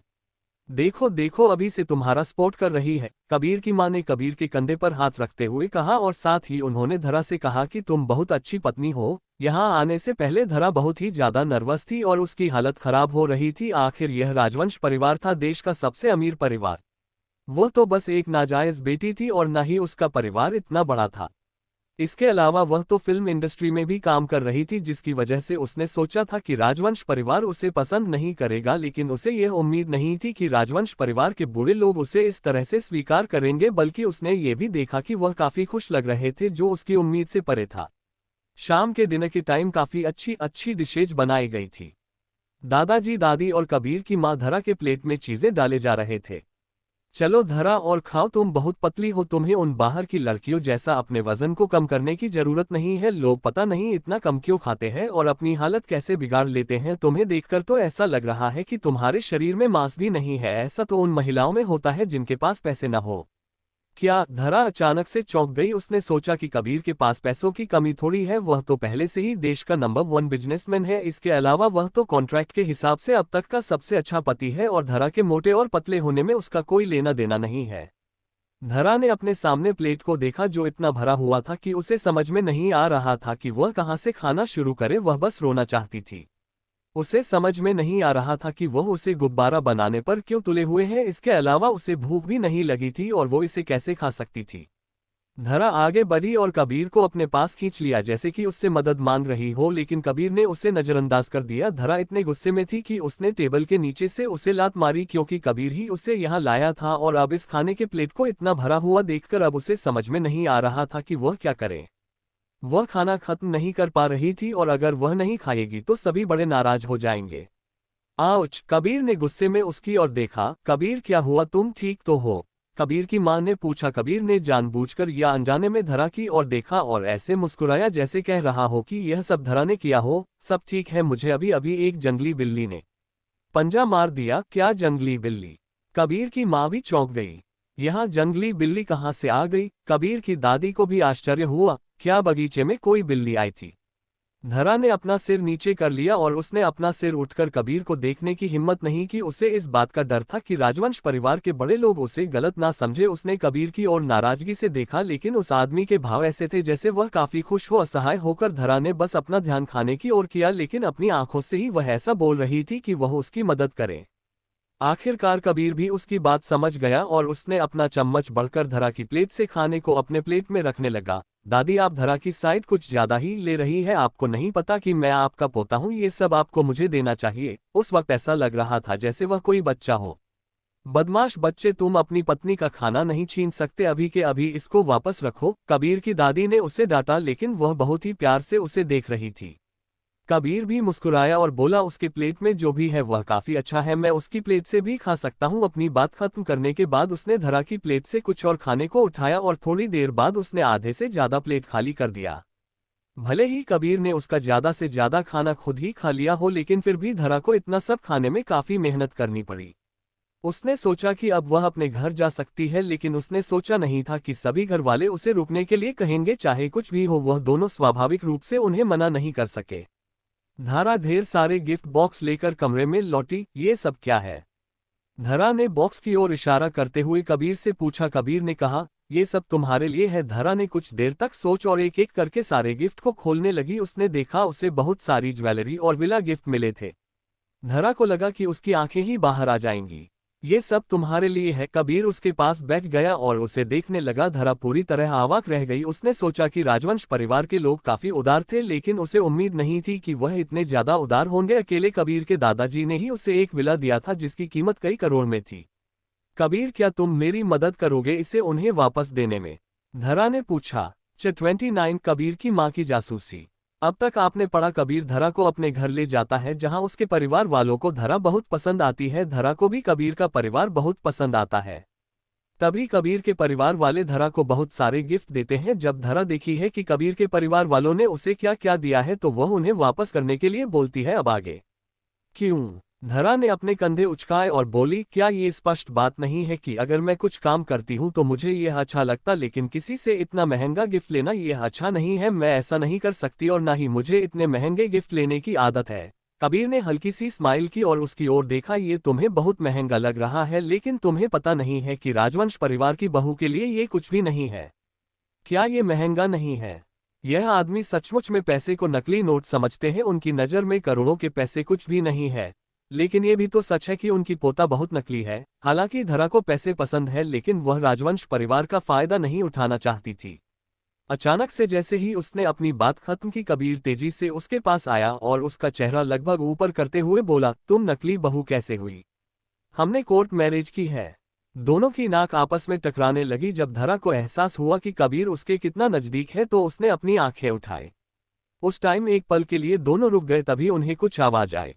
देखो देखो, अभी से तुम्हारा सपोर्ट कर रही है। कबीर की मां ने कबीर के कंधे पर हाथ रखते हुए कहा और साथ ही उन्होंने धरा से कहा कि तुम बहुत अच्छी पत्नी हो। यहाँ आने से पहले धरा बहुत ही ज्यादा नर्वस थी और उसकी हालत खराब हो रही थी। आखिर यह राजवंश परिवार था, देश का सबसे अमीर परिवार। वो तो बस एक नाजायज बेटी थी और न ही उसका परिवार इतना बड़ा था। इसके अलावा वह तो फिल्म इंडस्ट्री में भी काम कर रही थी, जिसकी वजह से उसने सोचा था कि राजवंश परिवार उसे पसंद नहीं करेगा, लेकिन उसे यह उम्मीद नहीं थी कि राजवंश परिवार के बुरे लोग उसे इस तरह से स्वीकार करेंगे, बल्कि उसने ये भी देखा कि वह काफी खुश लग रहे थे, जो उसकी उम्मीद से परे था। शाम के डिनर के टाइम काफी अच्छी अच्छी डिशेज बनाई गई थी। दादाजी, दादी और कबीर की माँ धरा के प्लेट में चीजें डाले जा रहे थे। चलो धरा और खाओ, तुम बहुत पतली हो, तुम्हें उन बाहर की लड़कियों जैसा अपने वजन को कम करने की जरूरत नहीं है। लोग पता नहीं इतना कम क्यों खाते हैं और अपनी हालत कैसे बिगाड़ लेते हैं। तुम्हें देखकर तो ऐसा लग रहा है कि तुम्हारे शरीर में मांस भी नहीं है। ऐसा तो उन महिलाओं में होता है जिनके पास पैसे न हो। क्या? धरा अचानक से चौंक गई। उसने सोचा कि कबीर के पास पैसों की कमी थोड़ी है, वह तो पहले से ही देश का नंबर 1 बिजनेसमैन है। इसके अलावा वह तो कॉन्ट्रैक्ट के हिसाब से अब तक का सबसे अच्छा पति है और धरा के मोटे और पतले होने में उसका कोई लेना देना नहीं है। धरा ने अपने सामने प्लेट को देखा, जो इतना भरा हुआ था कि उसे समझ में नहीं आ रहा था कि वह कहाँ से खाना शुरू करे। वह बस रोना चाहती थी। उसे समझ में नहीं आ रहा था कि वह उसे गुब्बारा बनाने पर क्यों तुले हुए हैं। इसके अलावा उसे भूख भी नहीं लगी थी और वो इसे कैसे खा सकती थी। धरा आगे बढ़ी और कबीर को अपने पास खींच लिया, जैसे कि उससे मदद मांग रही हो, लेकिन कबीर ने उसे नजरअंदाज कर दिया। धरा इतने गुस्से में थी कि उसने टेबल के नीचे से उसे लात मारी, क्योंकि कबीर ही उसे यहाँ लाया था और अब इस खाने के प्लेट को इतना भरा हुआ देखकर अब उसे समझ में नहीं आ रहा था कि वह क्या करे। वह खाना खत्म नहीं कर पा रही थी और अगर वह नहीं खाएगी तो सभी बड़े नाराज हो जाएंगे। आउच! कबीर ने गुस्से में उसकी ओर देखा। कबीर, क्या हुआ, तुम ठीक तो हो? कबीर की मां ने पूछा। कबीर ने जानबूझकर या अनजाने में धरा की ओर देखा और ऐसे मुस्कुराया जैसे कह रहा हो कि यह सब धरा ने किया हो। सब ठीक है, मुझे अभी अभी एक जंगली बिल्ली ने पंजा मार दिया। क्या जंगली बिल्ली? कबीर की मां भी चौंक गई। यहाँ जंगली बिल्ली कहाँ से आ गई? कबीर की दादी को भी आश्चर्य हुआ। क्या बगीचे में कोई बिल्ली आई थी? धरा ने अपना सिर नीचे कर लिया और उसने अपना सिर उठकर कबीर को देखने की हिम्मत नहीं की। उसे इस बात का डर था कि राजवंश परिवार के बड़े लोग उसे गलत ना समझे। उसने कबीर की ओर नाराजगी से देखा, लेकिन उस आदमी के भाव ऐसे थे जैसे वह काफी खुश हो। असहाय होकर धरा ने बस अपना ध्यान खाने की ओर किया, लेकिन अपनी आंखों से ही वह ऐसा बोल रही थी कि वह उसकी मदद करे। आखिरकार कबीर भी उसकी बात समझ गया और उसने अपना चम्मच बढ़कर धरा की प्लेट से खाने को अपने प्लेट में रखने लगा। दादी, आप धरा की साइड कुछ ज्यादा ही ले रही है। आपको नहीं पता कि मैं आपका पोता हूँ? ये सब आपको मुझे देना चाहिए। उस वक्त ऐसा लग रहा था जैसे वह कोई बच्चा हो। बदमाश बच्चे, तुम अपनी पत्नी का खाना नहीं छीन सकते। अभी के अभी इसको वापस रखो। कबीर की दादी ने उसे डांटा, लेकिन वह बहुत ही प्यार से उसे देख रही थी। कबीर भी मुस्कुराया और बोला, उसके प्लेट में जो भी है वह काफी अच्छा है, मैं उसकी प्लेट से भी खा सकता हूँ। अपनी बात खत्म करने के बाद उसने धरा की प्लेट से कुछ और खाने को उठाया और थोड़ी देर बाद उसने आधे से ज्यादा प्लेट खाली कर दिया। भले ही कबीर ने उसका ज्यादा से ज्यादा खाना खुद ही खा लिया हो, लेकिन फिर भी धरा को इतना सब खाने में काफी मेहनत करनी पड़ी। उसने सोचा कि अब वह अपने घर जा सकती है, लेकिन उसने सोचा नहीं था कि सभी घर वाले उसे रुकने के लिए कहेंगे। चाहे कुछ भी हो, वह दोनों स्वाभाविक रूप से उन्हें मना नहीं कर सके। धरा ढेर सारे गिफ्ट बॉक्स लेकर कमरे में लौटी। ये सब क्या है? धरा ने बॉक्स की ओर इशारा करते हुए कबीर से पूछा। कबीर ने कहा, ये सब तुम्हारे लिए है। धरा ने कुछ देर तक सोच और एक एक करके सारे गिफ्ट को खोलने लगी। उसने देखा उसे बहुत सारी ज्वेलरी और विला गिफ्ट मिले थे। धरा को लगा कि उसकी आंखें ही बाहर आ जाएंगी। ये सब तुम्हारे लिए है। कबीर उसके पास बैठ गया और उसे देखने लगा। धरा पूरी तरह अवाक रह गई। उसने सोचा कि राजवंश परिवार के लोग काफी उदार थे, लेकिन उसे उम्मीद नहीं थी कि वह इतने ज्यादा उदार होंगे। अकेले कबीर के दादाजी ने ही उसे एक विला दिया था जिसकी कीमत कई करोड़ में थी। कबीर, क्या तुम मेरी मदद करोगे इसे उन्हें वापस देने में? धरा ने पूछा। चैप्टर 29 कबीर की मां की जासूसी। अब तक आपने पढ़ा, कबीर धरा को अपने घर ले जाता है, जहां उसके परिवार वालों को धरा बहुत पसंद आती है। धरा को भी कबीर का परिवार बहुत पसंद आता है। तभी कबीर के परिवार वाले धरा को बहुत सारे गिफ्ट देते हैं। जब धरा देखी है कि कबीर के परिवार वालों ने उसे क्या क्या दिया है, तो वह उन्हें वापस करने के लिए बोलती है। अब आगे क्यों? धरा ने अपने कंधे उचकाए और बोली, क्या ये स्पष्ट बात नहीं है कि अगर मैं कुछ काम करती हूँ तो मुझे यह अच्छा लगता, लेकिन किसी से इतना महंगा गिफ्ट लेना यह अच्छा नहीं है। मैं ऐसा नहीं कर सकती और ना ही मुझे इतने महंगे गिफ्ट लेने की आदत है। कबीर ने हल्की सी स्माइल की और उसकी ओर देखा। ये तुम्हें बहुत महंगा लग रहा है, लेकिन तुम्हें पता नहीं है कि राजवंश परिवार की बहू के लिए ये कुछ भी नहीं है। क्या ये महंगा नहीं है? यह आदमी सचमुच में पैसे को नकली नोट समझते हैं। उनकी नज़र में करोड़ों के पैसे कुछ भी नहीं है। लेकिन ये भी तो सच है कि उनकी पोता बहुत नकली है। हालांकि धरा को पैसे पसंद है, लेकिन वह राजवंश परिवार का फायदा नहीं उठाना चाहती थी। अचानक से जैसे ही उसने अपनी बात खत्म की, कबीर तेजी से उसके पास आया और उसका चेहरा लगभग ऊपर करते हुए बोला, तुम नकली बहू कैसे हुई? हमने कोर्ट मैरिज की है। दोनों की नाक आपस में टकराने लगी। जब धरा को एहसास हुआ कि कबीर उसके कितना नजदीक है तो उसने अपनी आंखें उठाई। उस टाइम एक पल के लिए दोनों रुक गए, तभी उन्हें कुछ आवाज आई।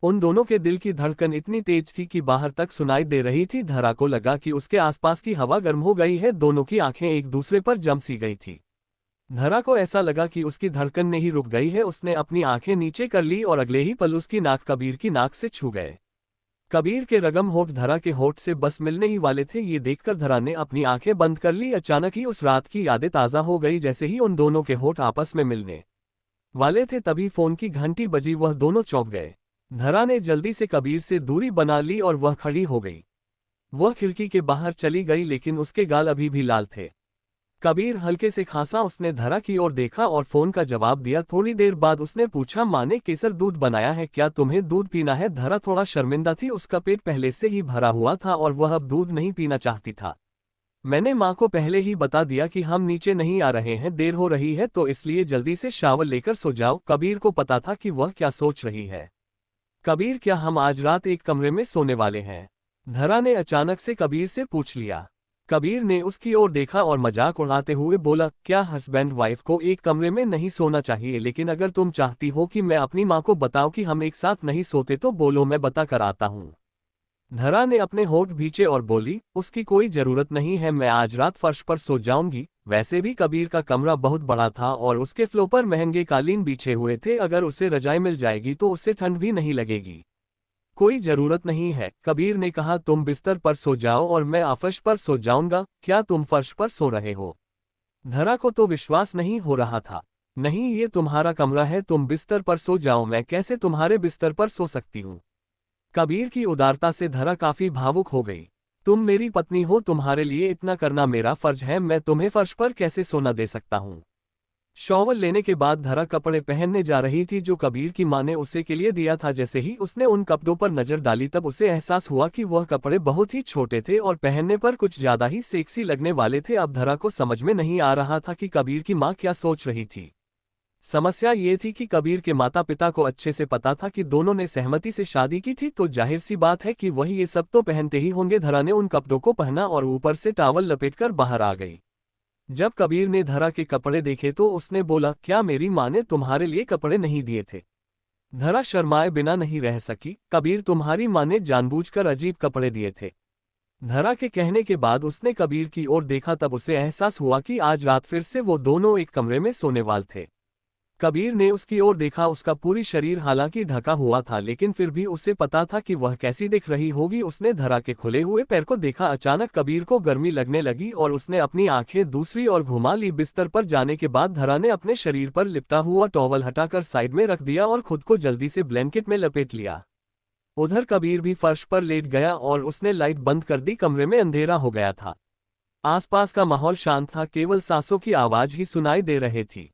उन दोनों के दिल की धड़कन इतनी तेज थी कि बाहर तक सुनाई दे रही थी। धरा को लगा कि उसके आसपास की हवा गर्म हो गई है। दोनों की आंखें एक दूसरे पर जम सी गई थी। धरा को ऐसा लगा कि उसकी धड़कन नहीं रुक गई है। उसने अपनी आंखें नीचे कर ली और अगले ही पल उसकी नाक कबीर की नाक से छू गए। कबीर के रगम होठ धरा के होठ से बस मिलने ही वाले थे। ये देखकर धरा ने अपनी आंखें बंद कर ली। अचानक ही उस रात की यादें ताज़ा हो गई। जैसे ही उन दोनों के होठ आपस में मिलने वाले थे तभी फोन की घंटी बजी। वह दोनों चौंक गए। धरा ने जल्दी से कबीर से दूरी बना ली और वह खड़ी हो गई। वह खिड़की के बाहर चली गई लेकिन उसके गाल अभी भी लाल थे। कबीर हल्के से खांसा। उसने धरा की ओर देखा और फोन का जवाब दिया। थोड़ी देर बाद उसने पूछा, माँ ने केसर दूध बनाया है क्या? तुम्हें दूध पीना है? धरा थोड़ा शर्मिंदा थी। उसका पेट पहले से ही भरा हुआ था और वह अब दूध नहीं पीना चाहती था। मैंने माँ को पहले ही बता दिया कि हम नीचे नहीं आ रहे हैं, देर हो रही है तो इसलिए जल्दी से शावर लेकर सो जाओ। कबीर को पता था कि वह क्या सोच रही है। कबीर, क्या हम आज रात एक कमरे में सोने वाले हैं? धरा ने अचानक से कबीर से पूछ लिया। कबीर ने उसकी ओर देखा और मजाक उड़ाते हुए बोला, क्या हस्बैंड वाइफ को एक कमरे में नहीं सोना चाहिए? लेकिन अगर तुम चाहती हो कि मैं अपनी माँ को बताऊं कि हम एक साथ नहीं सोते तो बोलो, मैं बता कर आता हूँ। धरा ने अपने होठ भींचे और बोली, उसकी कोई जरूरत नहीं है, मैं आज रात फर्श पर सो जाऊंगी। वैसे भी कबीर का कमरा बहुत बड़ा था और उसके फ्लोर पर महंगे कालीन बिछे हुए थे। अगर उसे रजाई मिल जाएगी तो उसे ठंड भी नहीं लगेगी। कोई जरूरत नहीं है, कबीर ने कहा। तुम बिस्तर पर सो जाओ और मैं फर्श पर सो जाऊंगा। क्या तुम फर्श पर सो रहे हो? धरा को तो विश्वास नहीं हो रहा था। नहीं, ये तुम्हारा कमरा है, तुम बिस्तर पर सो जाओ। मैं कैसे तुम्हारे बिस्तर पर सो सकती हूँ? कबीर की उदारता से धरा काफी भावुक हो गई। तुम मेरी पत्नी हो, तुम्हारे लिए इतना करना मेरा फर्ज है। मैं तुम्हें फर्श पर कैसे सोना दे सकता हूँ? शॉवर लेने के बाद धरा कपड़े पहनने जा रही थी जो कबीर की माँ ने उसे के लिए दिया था। जैसे ही उसने उन कपड़ों पर नजर डाली तब उसे एहसास हुआ कि वह कपड़े बहुत ही छोटे थे और पहनने पर कुछ ज्यादा ही सेक्सी लगने वाले थे। अब धरा को समझ में नहीं आ रहा था कि कबीर की माँ क्या सोच रही थी। समस्या ये थी कि कबीर के माता पिता को अच्छे से पता था कि दोनों ने सहमति से शादी की थी, तो जाहिर सी बात है कि वही ये सब तो पहनते ही होंगे। धरा ने उन कपड़ों को पहना और ऊपर से टॉवल लपेटकर बाहर आ गई। जब कबीर ने धरा के कपड़े देखे तो उसने बोला, क्या मेरी माँ ने तुम्हारे लिए कपड़े नहीं दिए थे? धरा शर्माए बिना नहीं रह सकी। कबीर, तुम्हारी माँ ने जानबूझकर अजीब कपड़े दिए थे। धरा के कहने के बाद उसने कबीर की ओर देखा। तब उसे एहसास हुआ कि आज रात फिर से वो दोनों एक कमरे में सोने वाले थे। कबीर ने उसकी ओर देखा। उसका पूरी शरीर हालांकि ढका हुआ था लेकिन फिर भी उसे पता था कि वह कैसी दिख रही होगी। उसने धरा के खुले हुए पैर को देखा। अचानक कबीर को गर्मी लगने लगी और उसने अपनी आंखें दूसरी ओर घुमा ली। बिस्तर पर जाने के बाद धरा ने अपने शरीर पर लिपटा हुआ टॉवल हटाकर साइड में रख दिया और खुद को जल्दी से ब्लैंकेट में लपेट लिया। उधर कबीर भी फर्श पर लेट गया और उसने लाइट बंद कर दी। कमरे में अंधेरा हो गया था। आसपास का माहौल शांत था, केवल सांसों की आवाज ही सुनाई दे रही थी।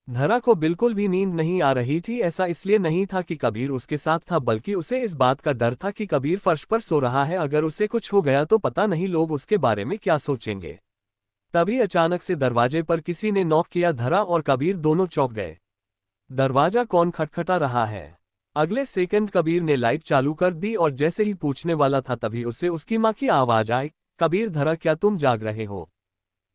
धरा को बिल्कुल भी नींद नहीं आ रही थी। ऐसा इसलिए नहीं था कि कबीर उसके साथ था, बल्कि उसे इस बात का डर था कि कबीर फर्श पर सो रहा है। अगर उसे कुछ हो गया तो पता नहीं लोग उसके बारे में क्या सोचेंगे। तभी अचानक से दरवाजे पर किसी ने नॉक किया। धरा और कबीर दोनों चौंक गए। दरवाजा कौन खटखटा रहा है? अगले सेकंड कबीर ने लाइट चालू कर दी और जैसे ही पूछने वाला था तभी उसे उसकी माँ की आवाज आई, कबीर, धरा, क्या तुम जाग रहे हो?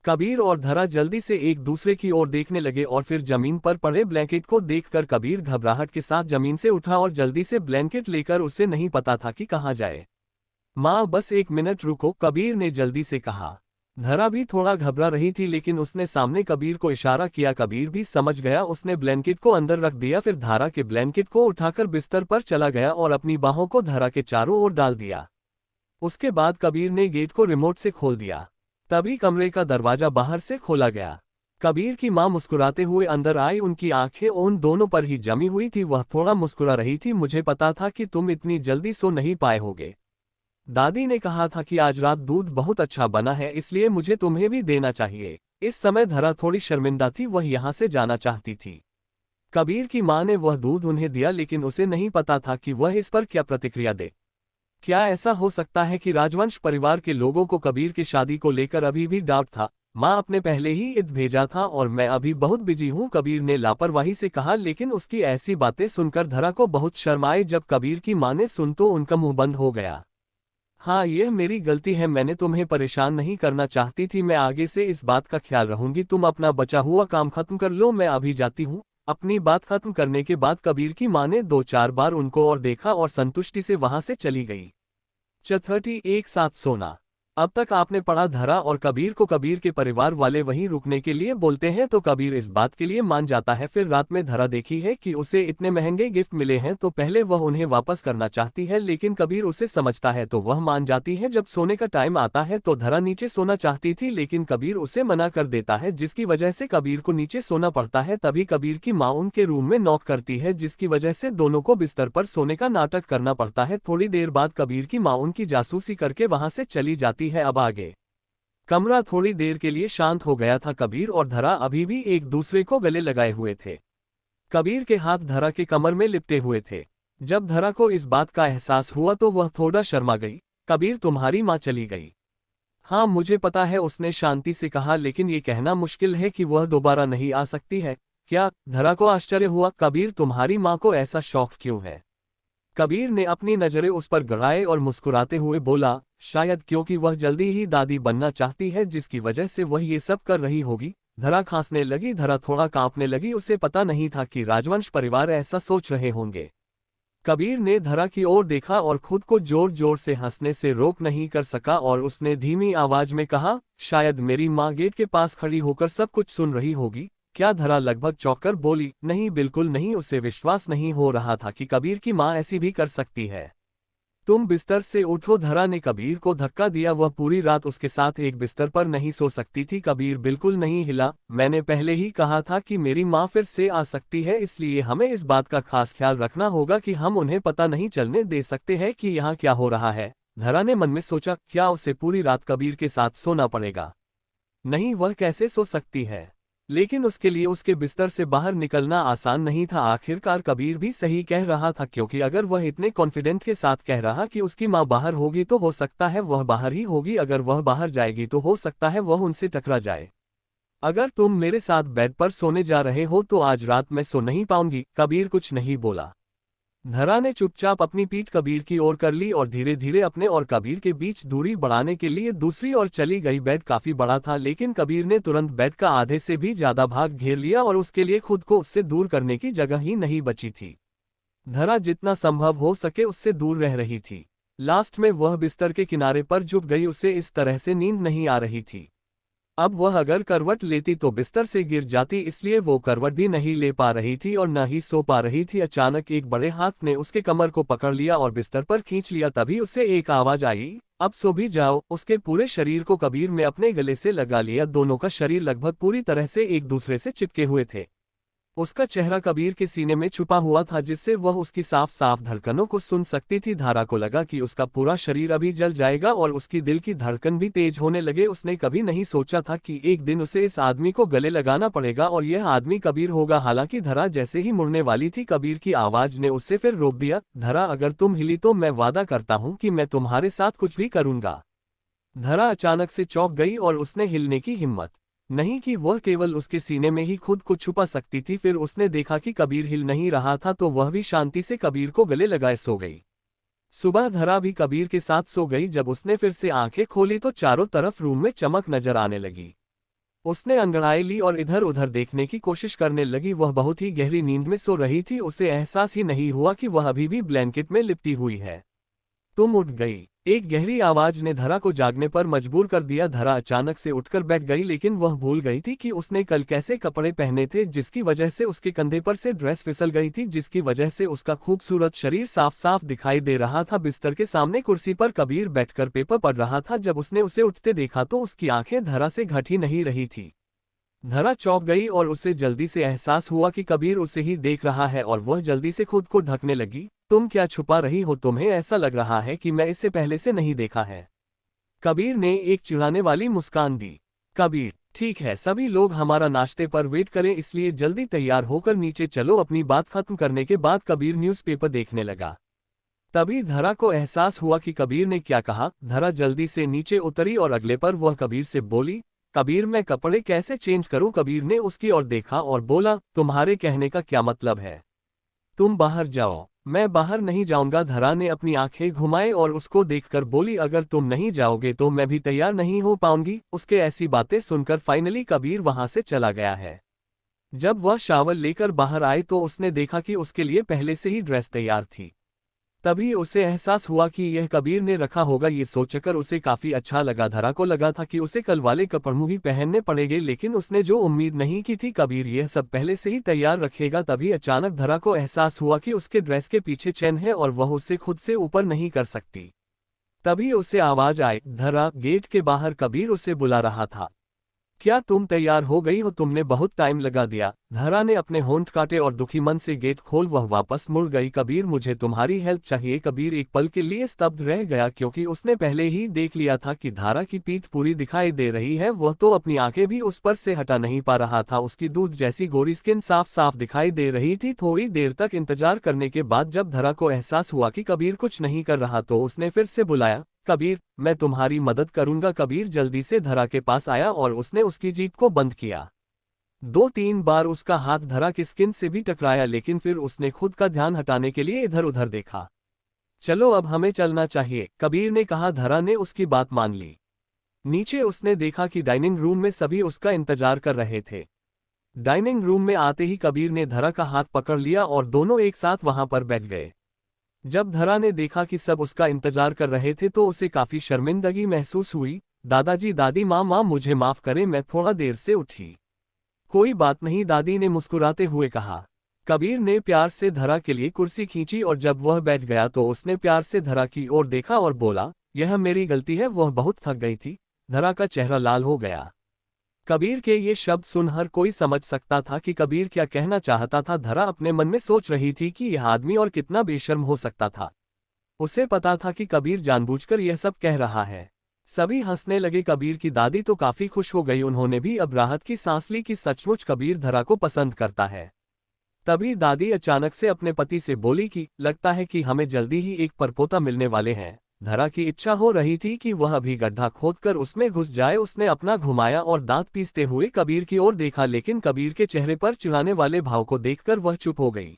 कबीर और धरा जल्दी से एक दूसरे की ओर देखने लगे और फिर जमीन पर पड़े ब्लैंकेट को देखकर कबीर घबराहट के साथ जमीन से उठा और जल्दी से ब्लैंकेट लेकर उसे नहीं पता था कि कहाँ जाए। माँ, बस एक मिनट रुको, कबीर ने जल्दी से कहा। धरा भी थोड़ा घबरा रही थी लेकिन उसने सामने कबीर को इशारा किया। कबीर भी समझ गया। उसने ब्लैंकेट को अंदर रख दिया, फिर धरा के ब्लैंकेट को उठाकर बिस्तर पर चला गया और अपनी बाहों को धरा के चारों ओर डाल दिया। उसके बाद कबीर ने गेट को रिमोट से खोल दिया। तभी कमरे का दरवाजा बाहर से खोला गया। कबीर की माँ मुस्कुराते हुए अंदर आई। उनकी आंखें उन दोनों पर ही जमी हुई थी। वह थोड़ा मुस्कुरा रही थी। मुझे पता था कि तुम इतनी जल्दी सो नहीं पाए होगे। दादी ने कहा था कि आज रात दूध बहुत अच्छा बना है, इसलिए मुझे तुम्हें भी देना चाहिए। इस समय धरा थोड़ी शर्मिंदा थी, वह यहाँ से जाना चाहती थी। कबीर की माँ ने वह दूध उन्हें दिया लेकिन उसे नहीं पता था कि वह इस पर क्या प्रतिक्रिया दे। क्या ऐसा हो सकता है कि राजवंश परिवार के लोगों को कबीर की शादी को लेकर अभी भी डाउट था? माँ आपने पहले ही ईद भेजा था और मैं अभी बहुत बिजी हूँ, कबीर ने लापरवाही से कहा। लेकिन उसकी ऐसी बातें सुनकर धरा को बहुत शर्म आई। जब कबीर की माँ ने सुन तो उनका मुंह बंद हो गया। हाँ, यह मेरी गलती है, मैंने तुम्हें परेशान नहीं करना चाहती थी, मैं आगे से इस बात का ख्याल रखूंगी। तुम अपना बचा हुआ काम खत्म कर लो, मैं अभी जाती हूँ। अपनी बात खत्म करने के बाद कबीर की माँ ने 2-4 बार उनको और देखा और संतुष्टि से वहां से चली गई। 4:30 एक साथ सोना। अब तक आपने पढ़ा धरा और कबीर को कबीर के परिवार वाले वहीं रुकने के लिए बोलते हैं तो कबीर इस बात के लिए मान जाता है। फिर रात में धरा देखी है कि उसे इतने महंगे गिफ्ट मिले हैं तो पहले वह उन्हें वापस करना चाहती है, लेकिन कबीर उसे समझता है तो वह मान जाती है। जब सोने का टाइम आता है तो धरा नीचे सोना चाहती थी, लेकिन कबीर उसे मना कर देता है, जिसकी वजह से कबीर को नीचे सोना पड़ता है। तभी कबीर की माँ उनके रूम में नॉक करती है, जिसकी वजह से दोनों को बिस्तर पर सोने का नाटक करना पड़ता है। थोड़ी देर बाद कबीर की माँ उनकी जासूसी करके वहां से चली जाती है। अब आगे कमरा थोड़ी देर के लिए शांत हो गया था। कबीर और धरा अभी भी एक दूसरे को गले लगाए हुए थे। कबीर के हाथ धरा के कमर में लिपटे हुए थे। जब धरा को इस बात का एहसास हुआ तो वह थोड़ा शर्मा गई। कबीर, तुम्हारी माँ चली गई? हाँ मुझे पता है, उसने शांति से कहा, लेकिन ये कहना मुश्किल है कि वह दोबारा नहीं आ सकती है क्या? धरा को आश्चर्य हुआ। कबीर, तुम्हारी माँ को ऐसा शौक क्यों है? कबीर ने अपनी नजरें उस पर गड़ाए और मुस्कुराते हुए बोला, शायद क्योंकि वह जल्दी ही दादी बनना चाहती है, जिसकी वजह से वह ये सब कर रही होगी। धरा खांसने लगी। धरा थोड़ा कांपने लगी, उसे पता नहीं था कि राजवंश परिवार ऐसा सोच रहे होंगे। कबीर ने धरा की ओर देखा और खुद को जोर जोर से हंसने से रोक नहीं कर सका और उसने धीमी आवाज में कहा, शायद मेरी माँ गेट के पास खड़ी होकर सब कुछ सुन रही होगी क्या? धरा लगभग चौंककर बोली, नहीं बिल्कुल नहीं। उसे विश्वास नहीं हो रहा था कि कबीर की माँ ऐसी भी कर सकती है। तुम बिस्तर से उठो, धरा ने कबीर को धक्का दिया। वह पूरी रात उसके साथ एक बिस्तर पर नहीं सो सकती थी। कबीर बिल्कुल नहीं हिला। मैंने पहले ही कहा था कि मेरी माँ फिर से आ सकती है, इसलिए हमें इस बात का खास ख्याल रखना होगा कि हम उन्हें पता नहीं चलने दे सकते हैं कि यहाँ क्या हो रहा है। धरा ने मन में सोचा, क्या उसे पूरी रात कबीर के साथ सोना पड़ेगा? नहीं, वह कैसे सो सकती है? लेकिन उसके लिए उसके बिस्तर से बाहर निकलना आसान नहीं था। आखिरकार कबीर भी सही कह रहा था, क्योंकि अगर वह इतने कॉन्फिडेंट के साथ कह रहा कि उसकी माँ बाहर होगी तो हो सकता है वह बाहर ही होगी। अगर वह बाहर जाएगी तो हो सकता है वह उनसे टकरा जाए। अगर तुम मेरे साथ बेड पर सोने जा रहे हो तो आज रात मैं सो नहीं पाऊंगी। कबीर कुछ नहीं बोला। धरा ने चुपचाप अपनी पीठ कबीर की ओर कर ली और धीरे धीरे अपने और कबीर के बीच दूरी बढ़ाने के लिए दूसरी ओर चली गई। बेड काफी बड़ा था, लेकिन कबीर ने तुरंत बेड का आधे से भी ज्यादा भाग घेर लिया और उसके लिए खुद को उससे दूर करने की जगह ही नहीं बची थी। धरा जितना संभव हो सके उससे दूर रह रही थी। लास्ट में वह बिस्तर के किनारे पर झुक गई। उसे इस तरह से नींद नहीं आ रही थी। अब वह अगर करवट लेती तो बिस्तर से गिर जाती, इसलिए वो करवट भी नहीं ले पा रही थी और न ही सो पा रही थी। अचानक एक बड़े हाथ ने उसके कमर को पकड़ लिया और बिस्तर पर खींच लिया। तभी उसे एक आवाज आई, अब सो भी जाओ। उसके पूरे शरीर को कबीर ने अपने गले से लगा लिया। दोनों का शरीर लगभग पूरी तरह से एक दूसरे से चिपके हुए थे। उसका चेहरा कबीर के सीने में छुपा हुआ था, जिससे वह उसकी साफ साफ धड़कनों को सुन सकती थी। धारा को लगा कि उसका पूरा शरीर अभी जल जाएगा और उसकी दिल की धड़कन भी तेज होने लगे। उसने कभी नहीं सोचा था कि एक दिन उसे इस आदमी को गले लगाना पड़ेगा और यह आदमी कबीर होगा। हालांकि धरा जैसे ही मुड़ने वाली थी, कबीर की आवाज ने उसे फिर रोक दिया। धरा, अगर तुम हिली तो मैं वादा करता हूँ कि मैं तुम्हारे साथ कुछ भी करूंगा। धरा अचानक से चौंक गई और उसने हिलने की हिम्मत नहीं की। वह केवल उसके सीने में ही खुद को छुपा सकती थी। फिर उसने देखा कि कबीर हिल नहीं रहा था, तो वह भी शांति से कबीर को गले लगाए सो गई। सुबह धरा भी कबीर के साथ सो गई। जब उसने फिर से आंखें खोली तो चारों तरफ रूम में चमक नजर आने लगी। उसने अंगड़ाई ली और इधर उधर देखने की कोशिश करने लगी। वह बहुत ही गहरी नींद में सो रही थी। उसे एहसास ही नहीं हुआ कि वह अभी भी ब्लैंकेट में लिपटी हुई है। तुम उठ गई, एक गहरी आवाज ने धरा को जागने पर मजबूर कर दिया। धरा अचानक से उठकर बैठ गई, लेकिन वह भूल गई थी कि उसने कल कैसे कपड़े पहने थे, जिसकी वजह से उसके कंधे पर से ड्रेस फिसल गई थी, जिसकी वजह से उसका खूबसूरत शरीर साफ साफ दिखाई दे रहा था। बिस्तर के सामने कुर्सी पर कबीर बैठकर पेपर पढ़ रहा था। जब उसने उसे उठते देखा तो उसकी आंखें धरा से घट ही नहीं रही थी। धरा चौंक गई और उसे जल्दी से एहसास हुआ कि कबीर उसे ही देख रहा है और वह जल्दी से खुद को ढकने लगी। तुम क्या छुपा रही हो? तुम्हें ऐसा लग रहा है कि मैं इसे पहले से नहीं देखा है। कबीर ने एक चिढ़ाने वाली मुस्कान दी। कबीर, ठीक है, सभी लोग हमारा नाश्ते पर वेट करें, इसलिए जल्दी तैयार होकर नीचे चलो। अपनी बात खत्म करने के बाद कबीर न्यूज़पेपर देखने लगा। तभी धरा को एहसास हुआ कि कबीर ने क्या कहा। धरा जल्दी से नीचे उतरी और अगले पर वह कबीर से बोली, कबीर मैं कपड़े कैसे चेंज करूं? कबीर ने उसकी ओर देखा और बोला, तुम्हारे कहने का क्या मतलब है? तुम बाहर जाओ। मैं बाहर नहीं जाऊंगा। धरा ने अपनी आंखें घुमाए और उसको देखकर बोली, अगर तुम नहीं जाओगे तो मैं भी तैयार नहीं हो पाऊंगी। उसके ऐसी बातें सुनकर फाइनली कबीर वहां से चला गया है। जब वह शावर लेकर बाहर आए तो उसने देखा कि उसके लिए पहले से ही ड्रेस तैयार थी। तभी उसे एहसास हुआ कि यह कबीर ने रखा होगा। ये सोचकर उसे काफी अच्छा लगा। धरा को लगा था कि उसे कल वाले कपड़े ही पहनने पड़ेंगे, लेकिन उसने जो उम्मीद नहीं की थी कबीर यह सब पहले से ही तैयार रखेगा। तभी अचानक धरा को एहसास हुआ कि उसके ड्रेस के पीछे चेन है और वह उसे खुद से ऊपर नहीं कर सकती। तभी उसे आवाज आई, धरा। गेट के बाहर कबीर उसे बुला रहा था। क्या तुम तैयार हो गई हो? तुमने बहुत टाइम लगा दिया। धरा ने अपने होंठ काटे और दुखी मन से गेट खोल वह वापस मुड़ गई। कबीर मुझे तुम्हारी हेल्प चाहिए। कबीर एक पल के लिए स्तब्ध रह गया, क्योंकि उसने पहले ही देख लिया था कि धारा की पीठ पूरी दिखाई दे रही है। वह तो अपनी आंखें भी उस पर से हटा नहीं पा रहा था। उसकी दूध जैसी गोरी स्किन साफ साफ दिखाई दे रही थी। थोड़ी देर तक इंतजार करने के बाद जब धरा को एहसास हुआ कि कबीर कुछ नहीं कर रहा तो उसने फिर से बुलाया, कबीर मैं तुम्हारी मदद करूंगा। कबीर जल्दी से धरा के पास आया और उसने उसकी जीभ को बंद किया। 2-3 बार उसका हाथ धरा की स्किन से भी टकराया, लेकिन फिर उसने खुद का ध्यान हटाने के लिए इधर उधर देखा। चलो अब हमें चलना चाहिए, कबीर ने कहा। धरा ने उसकी बात मान ली। नीचे उसने देखा कि डाइनिंग रूम में सभी उसका इंतजार कर रहे थे। डाइनिंग रूम में आते ही कबीर ने धरा का हाथ पकड़ लिया और दोनों एक साथ वहां पर बैठ गए। जब धरा ने देखा कि सब उसका इंतजार कर रहे थे तो उसे काफी शर्मिंदगी महसूस हुई। दादाजी, दादी माँ मुझे माफ करें, मैं थोड़ा देर से उठी। कोई बात नहीं, दादी ने मुस्कुराते हुए कहा। कबीर ने प्यार से धरा के लिए कुर्सी खींची और जब वह बैठ गया तो उसने प्यार से धरा की ओर देखा और बोला, यह मेरी गलती है। वह बहुत थक गई थी। धरा का चेहरा लाल हो गया। कबीर के ये शब्द सुन हर कोई समझ सकता था कि कबीर क्या कहना चाहता था। धरा अपने मन में सोच रही थी कि यह आदमी और कितना बेशर्म हो सकता था। उसे पता था कि कबीर जानबूझकर यह सब कह रहा है। सभी हंसने लगे। कबीर की दादी तो काफी खुश हो गई। उन्होंने भी अब राहत की सांस ली कि सचमुच कबीर धरा को पसंद करता है। तभी दादी अचानक से अपने पति से बोली कि लगता है कि हमें जल्दी ही एक परपोता मिलने वाले हैं। धरा की इच्छा हो रही थी कि वह अभी गड्ढा खोदकर उसमें घुस जाए। उसने अपना घुमाया और दांत पीसते हुए कबीर की ओर देखा, लेकिन कबीर के चेहरे पर चिढ़ाने वाले भाव को देखकर वह चुप हो गई।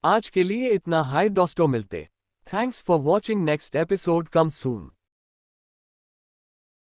आज के लिए इतना। हाय दोस्तों, मिलते। Thanks for watching. Next episode come soon.